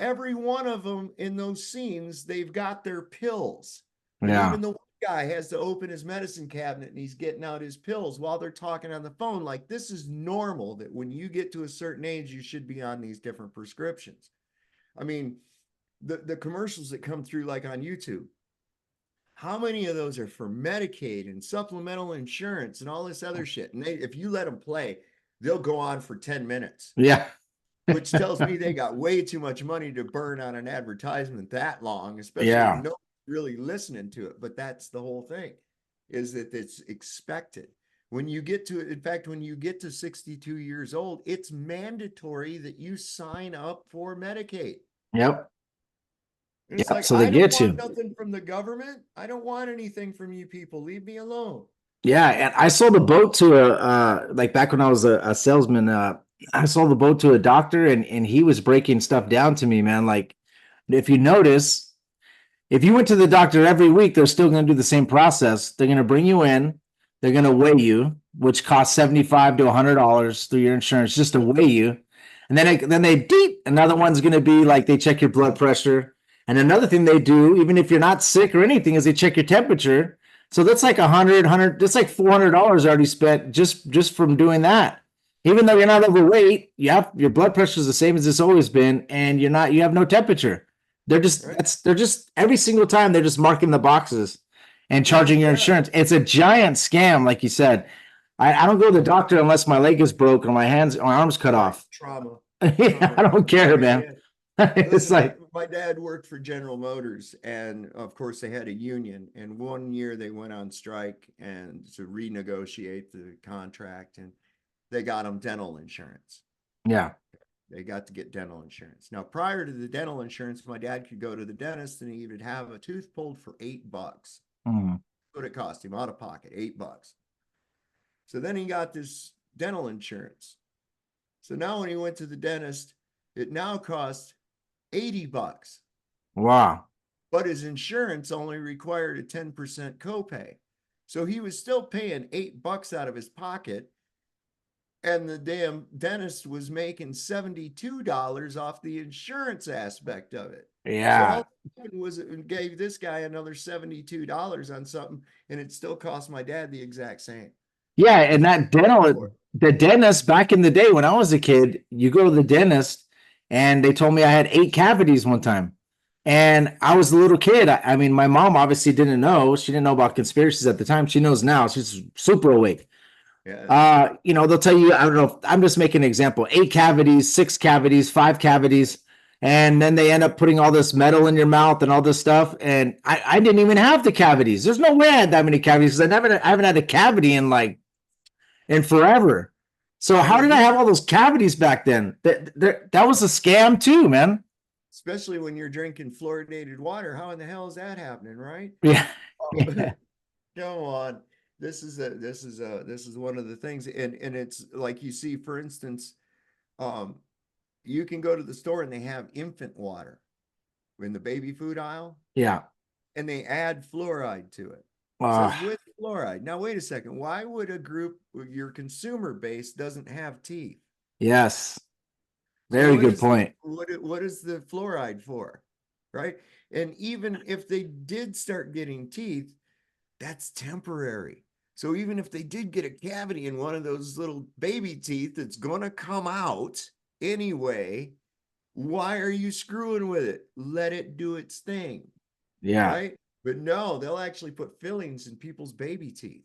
every one of them in those scenes, they've got their pills. And Yeah. even the one guy has to open his medicine cabinet and he's getting out his pills while they're talking on the phone. Like, this is normal that when you get to a certain age, you should be on these different prescriptions. I mean, the commercials that come through, like on YouTube, how many of those are for Medicaid and supplemental insurance and all this other shit? And if you let them play, they'll go on for 10 minutes, Yeah. which tells me they got way too much money to burn on an advertisement that long, especially when Yeah. nobody's really listening to it. But that's the whole thing, is that it's expected. When you get to, in fact, when you get to 62 years old, it's mandatory that you sign up for Medicaid. Yep. And it's Yep. like, So they I don't get want you. nothing from the government. I don't want anything from you people. Leave me alone. Yeah, and I sold a boat to a like back when I was a salesman. I sold the boat to a doctor, and he was breaking stuff down to me, man. Like, if you notice, if you went to the doctor every week, they're still going to do the same process. They're going to bring you in, they're going to weigh you, which costs $75 to $100 through your insurance just to weigh you, and then they beep. Another one's going to be like they check your blood pressure, and another thing they do, even if you're not sick or anything, is they check your temperature. So that's like 100. That's like $400 already spent just from doing that. Even though you're not overweight, your blood pressure is the same as it's always been, and you have no temperature. Right? They're just every single time they're just marking the boxes and charging your Yeah. insurance. It's a giant scam, like you said. I don't go to the doctor unless my leg is broke or my arm's cut Right. off. Trauma. Yeah, I don't care, man. Yeah. It's Listen, like, my dad worked for General Motors, and of course they had a union. And one year they went on strike and to renegotiate the contract, and they got him dental insurance. yeah. They got to get dental insurance. Now, prior to the dental insurance, my dad could go to the dentist and he would have a tooth pulled for $8. Mm, What it cost him out of pocket, $8. So then he got this dental insurance. So now when he went to the dentist, it now costs $80. wow. But his insurance only required a 10% copay. So he was still paying $8 out of his pocket. And the damn dentist was making $72 off the insurance aspect of it. So all Yeah. it happened was it gave this guy another $72 on something, and it still cost my dad the exact same. Yeah, and For it. the dentist back in the day when I was a kid, you go to the dentist and they told me I had 8 cavities one time. And I was a little kid. I mean, my mom obviously didn't know. She didn't know about conspiracies at the time. She knows now. She's super awake. Yeah. They'll tell you, I don't know, I'm just making an example, 8 cavities, 6 cavities, 5 cavities. And then they end up putting all this metal in your mouth and all this stuff. And I didn't even have the cavities. There's no way I had that many cavities because I haven't had a cavity in forever. So And how if did I you, have all those cavities back then? That was a scam too, man. especially when you're drinking fluoridated water, how in the hell is that happening, right? Yeah. Come Yeah. on. This is one of the things, and it's like, you see, for instance, um, you can go to the store and they have infant water in the baby food aisle, Yeah. and they add fluoride to it. It Uh, says with fluoride. Now, wait a second. Why would a group, your consumer base doesn't have teeth? yes. So Very good point. what is the fluoride for? Right? And even if they did start getting teeth, that's temporary. So even if they did get a cavity in one of those little baby teeth that's going to come out anyway, why are you screwing with it? Let it do its thing, Yeah. right? But no, they'll actually put fillings in people's baby teeth.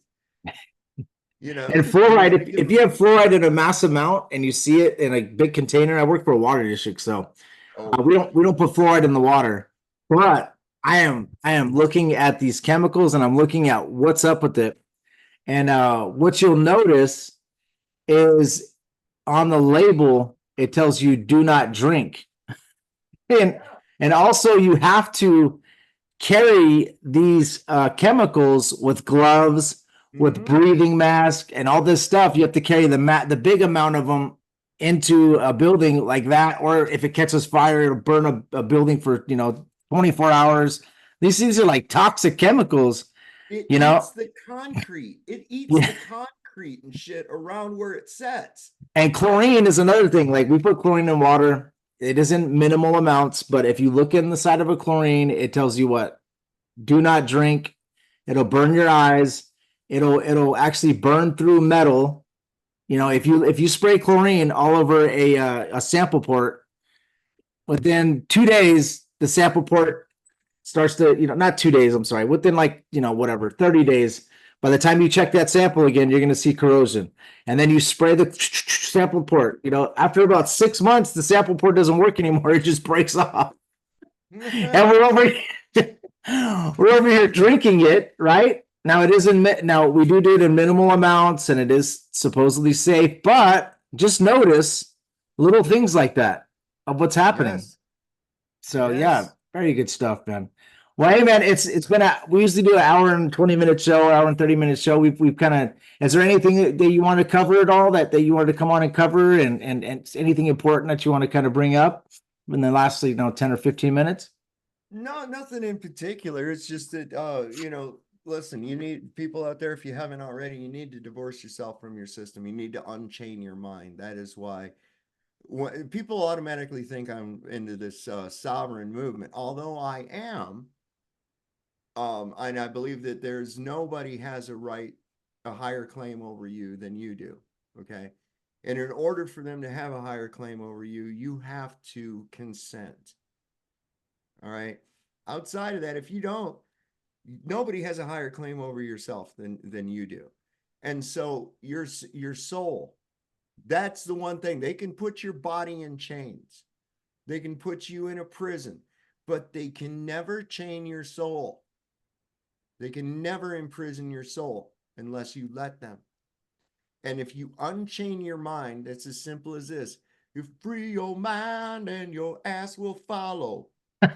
You And know, you fluoride, want to give if you them, have fluoride in a mass amount and you see it in a big container, I work for a water district, so oh, we don't put fluoride in the water. But I am looking at these chemicals and I'm looking at what's up with it. And what you'll notice is on the label, it tells you do not drink. and and also you have to carry these chemicals with gloves, with Mhm. breathing mask, and all this stuff. You have to carry the big amount of them into a building like that, or if it catches fire, it'll burn a building for 24 hours. These are like toxic chemicals, It you know. eats the concrete. It eats Yeah. the concrete and shit around where it sets. And chlorine is another thing. Like we put chlorine in water. It isn't minimal amounts, but if you look in the side of a chlorine, it tells you what do not drink. It'll burn your eyes. It'll actually burn through metal. If you spray chlorine all over a sample port, within 2 days the sample port starts to not 2 days. I'm sorry, within like whatever 30 days. By the time you check that sample again, you're going to see corrosion. And then you spray the sample port. After about 6 months, the sample port doesn't work anymore. It just breaks off. And we're over here drinking it, right? Now it isn't. Now we do it in minimal amounts, and it is supposedly safe. But just notice little things like that of what's happening. Yes. So yeah, Yes. very good stuff, man. Well, hey man, it's been we usually do an hour and 20 minute show, hour and 30 minute show. We've kind of. Is there anything that you want to cover at all that you want to come on and cover, and anything important that you want to kind of bring up in the last 10 or 15 minutes? No, nothing in particular. It's just that, listen, you need people out there, if you haven't already, you need to divorce yourself from your system. You need to unchain your mind. That is why people automatically think I'm into this sovereign movement, although I am. And I believe that there's nobody has a higher claim over you than you do. Okay. And in order for them to have a higher claim over you, you have to consent. All right. Outside of that, if you don't, nobody has a higher claim over yourself than you do. And so your soul, that's the one thing. They can put your body in chains. They can put you in a prison, but they can never chain your soul. They can never imprison your soul unless you let them. And if you unchain your mind, it's as simple as this. You free your mind and your ass will follow.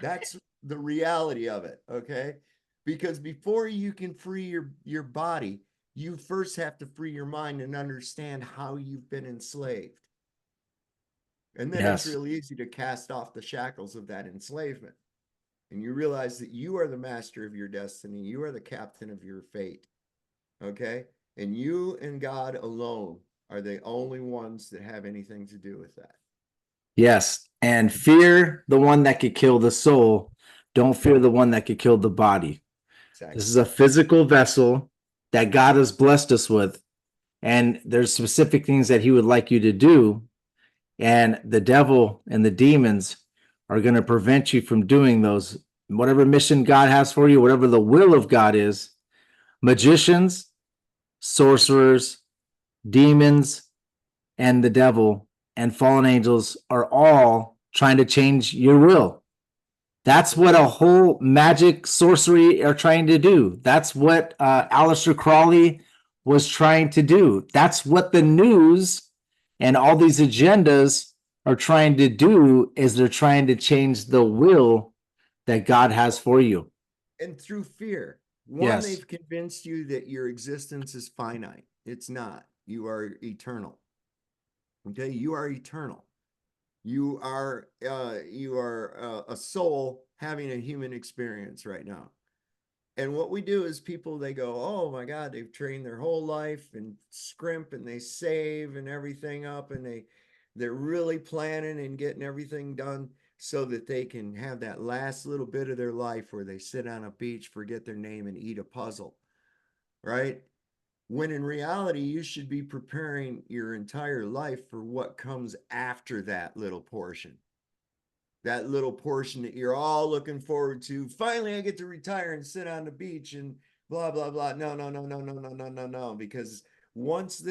That's the reality of it, okay? Because before you can free your body, you first have to free your mind and understand how you've been enslaved. And then it's Yes. really easy to cast off the shackles of that enslavement. And you realize that you are the master of your destiny. You are the captain of your fate. Okay. And you and God alone are the only ones that have anything to do with that. Yes. And fear the one that could kill the soul. Don't fear the one that could kill the body. This Exactly. is a physical vessel that God has blessed us with. And there's specific things that he would like you to do. And the devil and the demons are going to prevent you from doing those. Whatever mission God has for you, whatever the will of God is, magicians, sorcerers, demons, and the devil and fallen angels are all trying to change your will. That's what a whole magic sorcery are trying to do. That's what Aleister Crowley was trying to do. That's what the news and all these agendas are trying to do is they're trying to change the will that God has for you. And through fear, one, Yes. they've convinced you that your existence is finite. It's not. You are eternal. Okay. You are eternal. You are a soul having a human experience right now. And what we do is people, they go, oh my God, they've trained their whole life and scrimp and they save and everything up and they're really planning and getting everything done so that they can have that last little bit of their life where they sit on a beach, forget their name, and eat a puzzle, right? When in reality, you should be preparing your entire life for what comes after that little portion that you're all looking forward to. Finally, I get to retire and sit on the beach and blah, blah, blah. No, no, no, no, no, no, no, no, no. Because once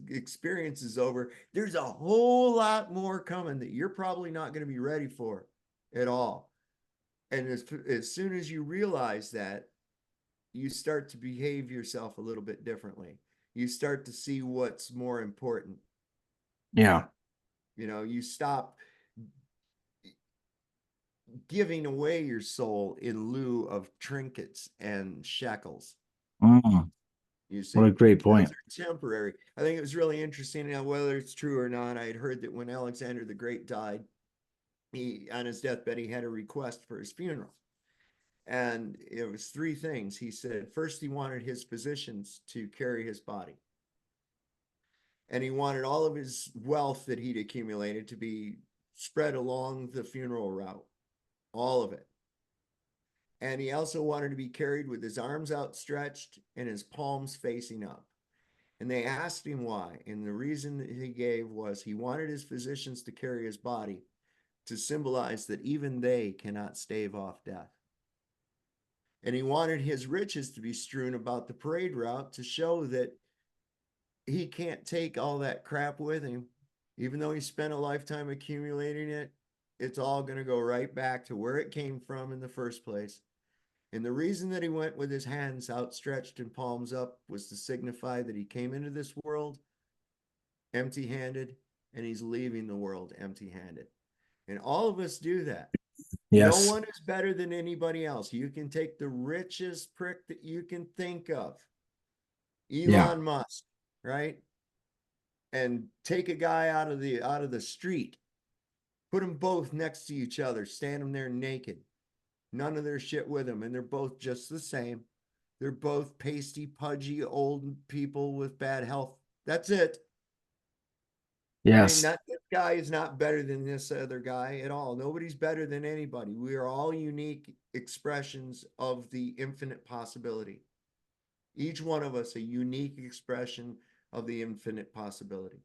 experience is over, there's a whole lot more coming that you're probably not going to be ready for at all. And as soon as you realize that, you start to behave yourself a little bit differently. You start to see what's more important. Yeah. You stop giving away your soul in lieu of trinkets and shekels. Mm, You what a see, great those point. are temporary. I think it was really interesting. Now, whether it's true or not, I had heard that when Alexander the Great died, he on his deathbed he had a request for his funeral, and it was three things. He said first he wanted his physicians to carry his body, and he wanted all of his wealth that he'd accumulated to be spread along the funeral route, all of it. And he also wanted to be carried with his arms outstretched and his palms facing up. And they asked him why. And the reason that he gave was he wanted his physicians to carry his body to symbolize that even they cannot stave off death. And he wanted his riches to be strewn about the parade route to show that he can't take all that crap with him. Even though he spent a lifetime accumulating it, it's all going to go right back to where it came from in the first place. And the reason that he went with his hands outstretched and palms up was to signify that he came into this world empty handed and he's leaving the world empty handed. And all of us do that. No Yes. one is better than anybody else. You can take the richest prick that you can think of, Yeah. Elon Musk, right? And take a guy out of the street, put them both next to each other, stand them there naked, none of their shit with them, and they're both just the same. They're both pasty, pudgy, old people with bad health. That's it. I mean, Yes. that this guy is not better than this other guy at all. Nobody's better than anybody. We are all unique expressions of the infinite possibility. Each one of us a unique expression of the infinite possibility.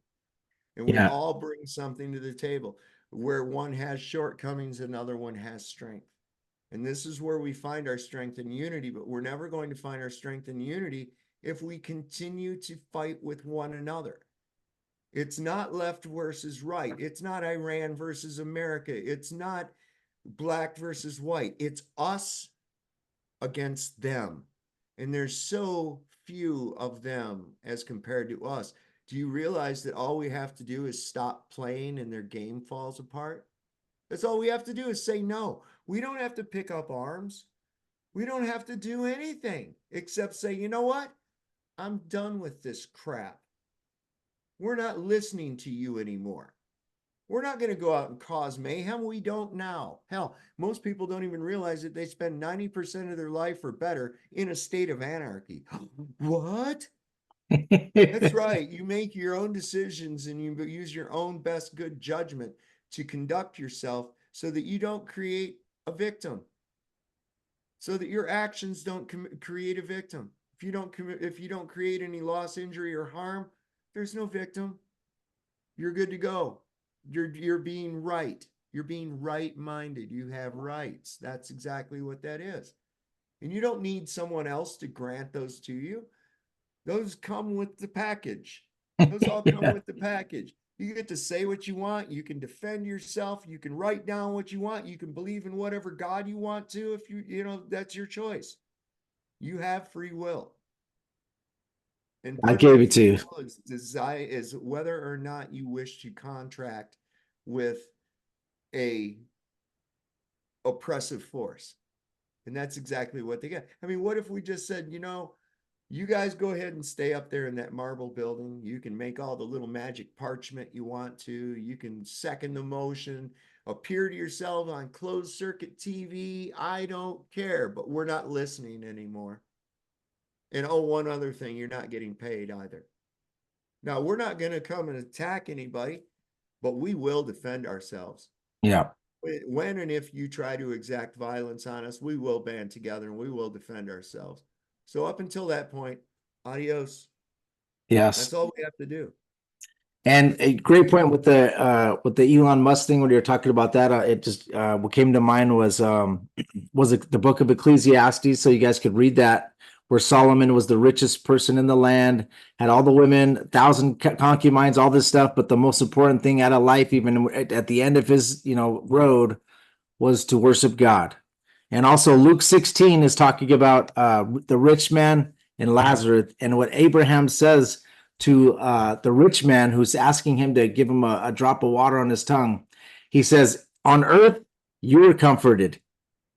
And we Yeah. all bring something to the table. Where one has shortcomings, another one has strength. And this is where we find our strength and unity, but we're never going to find our strength and unity if we continue to fight with one another. It's not left versus right. It's not Iran versus America. It's not black versus white. It's us against them. And there's so few of them as compared to us. Do you realize that all we have to do is stop playing and their game falls apart? That's all we have to do is say no. We don't have to pick up arms. We don't have to do anything except say, you know what? I'm done with this crap. We're not listening to you anymore. We're not going to go out and cause mayhem. We don't now. Hell, most people don't even realize that they spend 90% of their life or better in a state of anarchy. What? That's right. You make your own decisions and you use your own best good judgment to conduct yourself so that you don't create a victim, so that your actions don't create a victim. If you don't create any loss, injury, or harm, there's no victim. You're good to go. You're being right. You're being right-minded. You have rights. That's exactly what that is. And you don't need someone else to grant those to you. Those come with the package. Those all come with the package. You get to say what you want. You can defend yourself. You can write down what you want. You can believe in whatever God you want to. If that's your choice. You have free will. And I part of gave that it to free you. will is whether or not you wish to contract with a oppressive force. And that's exactly what they get. I mean, what if we just said, you guys go ahead and stay up there in that marble building. You can make all the little magic parchment you want to. You can second the motion, appear to yourself on closed circuit TV. I don't care, but we're not listening anymore. And oh, one other thing, you're not getting paid either. Now, we're not going to come and attack anybody, but we will defend ourselves. Yeah. When and if you try to exact violence on us, we will band together and we will defend ourselves. So up until that point, adios. Yes. That's all we have to do. And a great point with the Elon Musk thing when you're talking about that. It just what came to mind was it the book of Ecclesiastes, so you guys could read that, where Solomon was the richest person in the land, had all the women, 1,000 concubines, all this stuff, but the most important thing out of life, even at the end of his road, was to worship God. And also Luke 16 is talking about the rich man and Lazarus, and what Abraham says to the rich man who's asking him to give him a drop of water on his tongue. He says, on earth, You were comforted.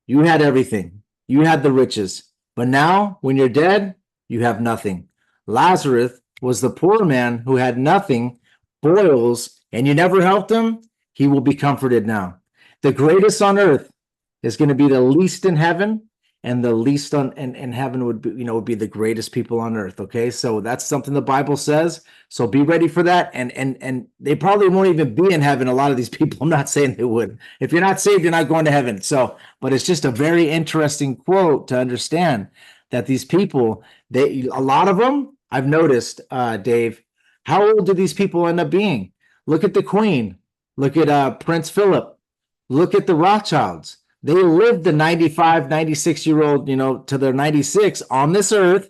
You had everything. You had the riches. But now, when you're dead, you have nothing. Lazarus was the poor man who had nothing, boils, and you never helped him. He will be comforted now. The greatest on earth is going to be the least in heaven, and the least on in heaven would be, would be the greatest people on earth. Okay, so that's something the Bible says. So be ready for that. And they probably won't even be in heaven. A lot of these people, I'm not saying they would. If you're not saved, you're not going to heaven. So, but it's just a very interesting quote to understand that these people, a lot of them, I've noticed, Dave, how old do these people end up being? Look at the Queen. Look at Prince Philip. Look at the Rothschilds. They lived the 95, 96-year old, to their 96 on this earth.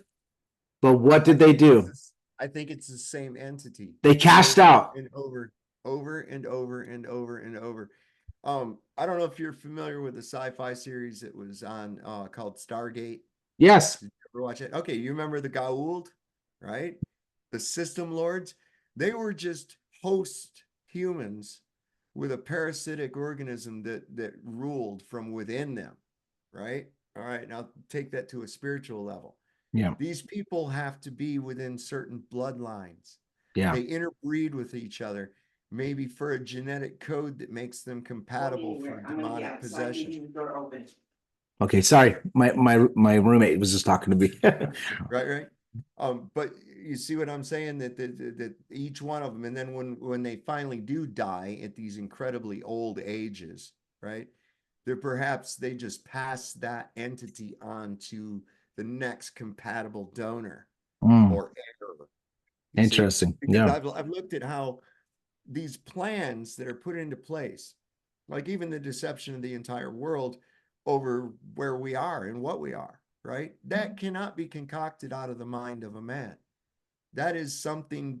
But what did they do? I think it's the same entity. They cashed out. And over and over and over and over. I don't know if you're familiar with the sci-fi series that was on called Stargate. Yes. Did you ever watch it? Okay, you remember the Goa'uld, right? The system lords. They were just host humans with a parasitic organism that ruled from within them, right? All right, now take that to a spiritual level. Yeah. These people have to be within certain bloodlines. Yeah. They interbreed with each other, maybe for a genetic code that makes them compatible for demonic possession. Okay, sorry. My roommate was just talking to me. Right. But you see what I'm saying? That each one of them, and then when they finally do die at these incredibly old ages, right? Perhaps they just pass that entity on to the next compatible donor or heir. Interesting. Because Yeah. I've looked at how these plans that are put into place, like even the deception of the entire world over where we are and what we are, right? That cannot be concocted out of the mind of a man. That is something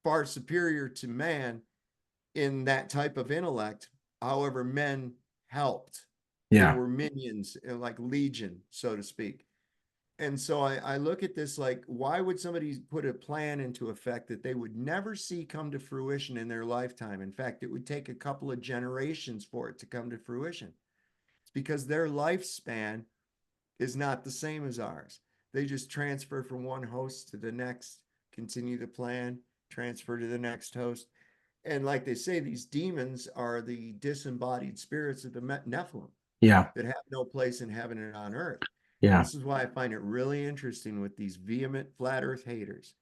far superior to man in that type of intellect. However, men helped. They Yeah. were minions, like legion, so to speak. And so I look at this like, why would somebody put a plan into effect that they would never see come to fruition in their lifetime? In fact, it would take a couple of generations for it to come to fruition. It's because their lifespan is not the same as ours. They just transfer from one host to the next, continue the plan, transfer to the next host. And like they say, these demons are the disembodied spirits of the Nephilim. Yeah. That have no place in heaven and on earth. Yeah. This is why I find it really interesting with these vehement flat earth haters.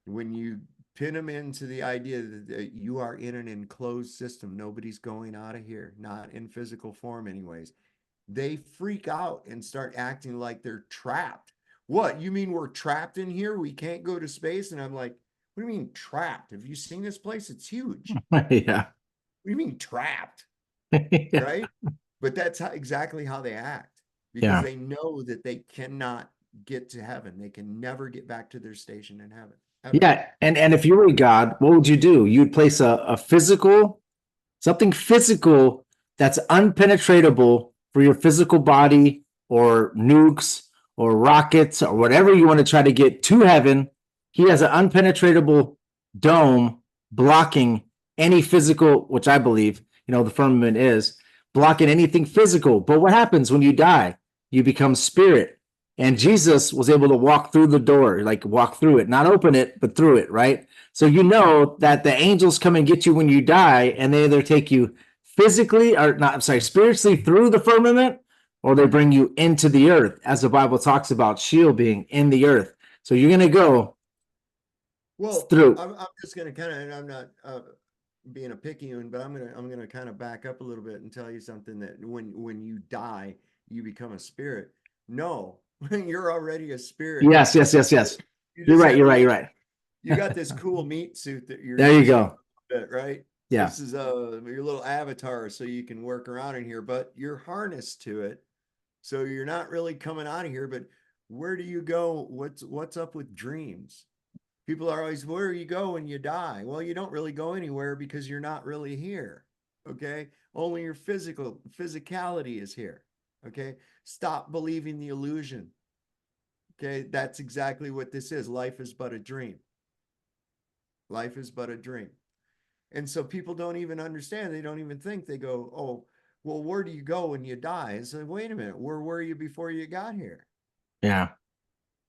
When you pin them into the idea that you are in an enclosed system, nobody's going out of here, not in physical form, anyways, they freak out and start acting like they're trapped. What? You mean we're trapped in here? We can't go to space? And I'm like, what do you mean trapped? Have you seen this place? It's huge. Yeah. What do you mean trapped? Yeah. Right? But that's exactly how they act, because Yeah. they know that they cannot get to heaven. They can never get back to their station in heaven. Ever. Yeah. And if you were God, what would you do? You'd place a physical, something physical that's unpenetratable for your physical body, or nukes or rockets or whatever you want to try to get to heaven. He has an unpenetratable dome blocking any physical, which I believe, the firmament is blocking anything physical. But what happens when you die? You become spirit. And Jesus was able to walk through the door, like walk through it, not open it, but through it, right? So you know that the angels come and get you when you die, and they either take you physically, or not, I'm sorry, spiritually through the firmament, or they bring you into the earth, as the Bible talks about Sheol being in the earth. So you're going to go through. I'm just going to kind of, and I'm not being a picky one, but I'm going to kind of back up a little bit and tell you something, that when you die, you become a spirit. No, you're already a spirit. Yes. You're right. You got this cool meat suit that you're there you go. Right? Yeah. This is your little avatar, so you can work around in here, but you're harnessed to it. So you're not really coming out of here, but where do you go? What's up with dreams? People are always, where you go when you die? Well, you don't really go anywhere because you're not really here. Okay. Only your physicality is here. Okay. Stop believing the illusion. Okay. That's exactly what this is. Life is but a dream. Life is but a dream. And so people don't even understand. They don't even think. They go, oh, well, where do you go when you die? And say, wait a minute, where were you before you got here? Yeah.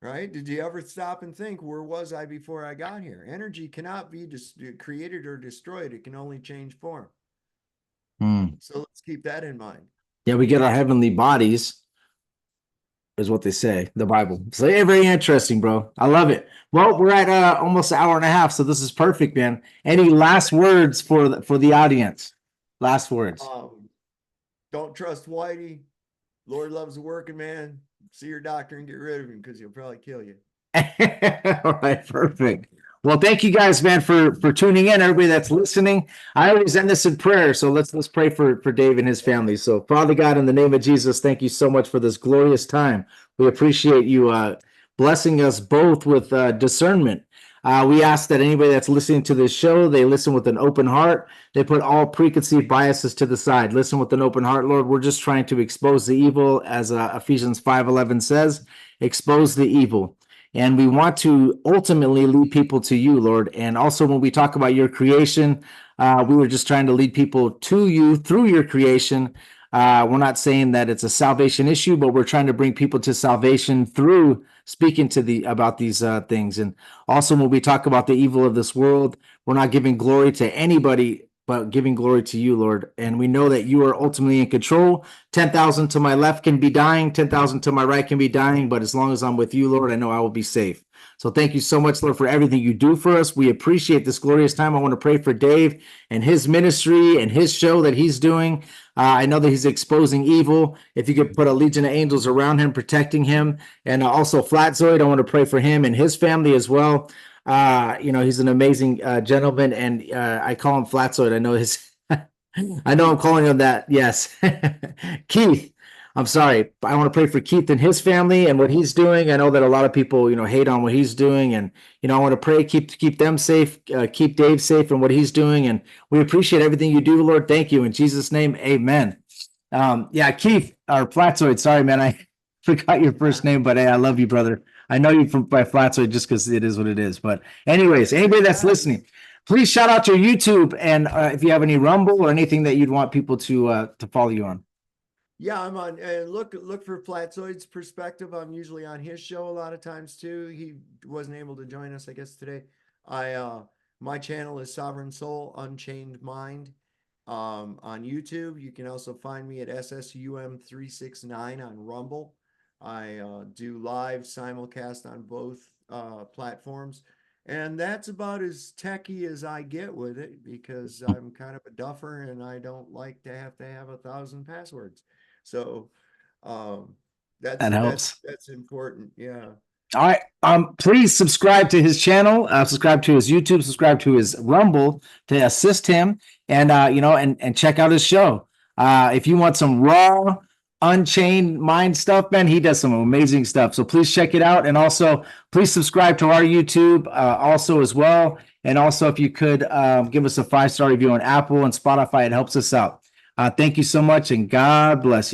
Right? Did you ever stop and think, where was I before I got here? Energy cannot be created or destroyed. It can only change form. Mm. So let's keep that in mind. Yeah, we get our heavenly bodies, is what they say, the Bible. So yeah, very interesting, bro. I love it. Well, we're at almost an hour and a half, so this is perfect, man. Any last words for the audience? Last words. Don't trust Whitey. Lord loves a working man. See your doctor and get rid of him because he'll probably kill you. All right, perfect. Well, thank you guys, man, for tuning in. Everybody that's listening, I always end this in prayer. So let's pray for Dave and his family. So, Father God, in the name of Jesus, thank you so much for this glorious time. We appreciate you blessing us both with discernment. We ask that anybody that's listening to this show, they listen with an open heart. They put all preconceived biases to the side. Listen with an open heart, Lord. We're just trying to expose the evil, as Ephesians 5:11 says, expose the evil. And we want to ultimately lead people to you, Lord. And also, when we talk about your creation, we were just trying to lead people to you through your creation. We're not saying that it's a salvation issue, but we're trying to bring people to salvation through speaking to about these things. And also, when we talk about the evil of this world, we're not giving glory to anybody, but giving glory to you, Lord. And we know that you are ultimately in control. 10,000 to my left can be dying, 10,000 to my right can be dying, but as long as I'm with you, Lord, I know I will be safe. So thank you so much, Lord, for everything you do for us. We appreciate this glorious time. I want to pray for Dave and his ministry and his show that he's doing. I know that he's exposing evil. If you could put a legion of angels around him, protecting him, and also Flatzoid, I want to pray for him and his family as well. He's an amazing gentleman, and I call him Flatzoid. I know I know I'm calling him that. Yes, Keith. I'm sorry. I want to pray for Keith and his family and what he's doing. I know that a lot of people, hate on what he's doing, and I want to pray keep them safe, keep Dave safe and what he's doing, and we appreciate everything you do, Lord. Thank you in Jesus' name, Amen. Yeah, Keith or Flatzoid. Sorry, man, I forgot your first name, but hey, I love you, brother. I know you from by Flatzoid just because it is what it is. But anyways, anybody that's listening, please shout out to your YouTube, and if you have any Rumble or anything that you'd want people to follow you on. Yeah, I'm on. And look for Flatzoid's perspective. I'm usually on his show a lot of times too. He wasn't able to join us, I guess, today. My channel is Sovereign Soul Unchained Mind. On YouTube, you can also find me at SSUM369 on Rumble. I do live simulcast on both platforms. And that's about as techy as I get with it because I'm kind of a duffer and I don't like to have 1,000 passwords. So that's That helps. that's important. Yeah. All right. Please subscribe to his channel, subscribe to his YouTube, subscribe to his Rumble to assist him, and and check out his show. If you want some raw, unchained mind stuff, man, he does some amazing stuff. So please check it out, and also please subscribe to our YouTube also as well. And also, if you could give us a 5-star review on Apple and Spotify, it helps us out. Thank you so much, and God bless you.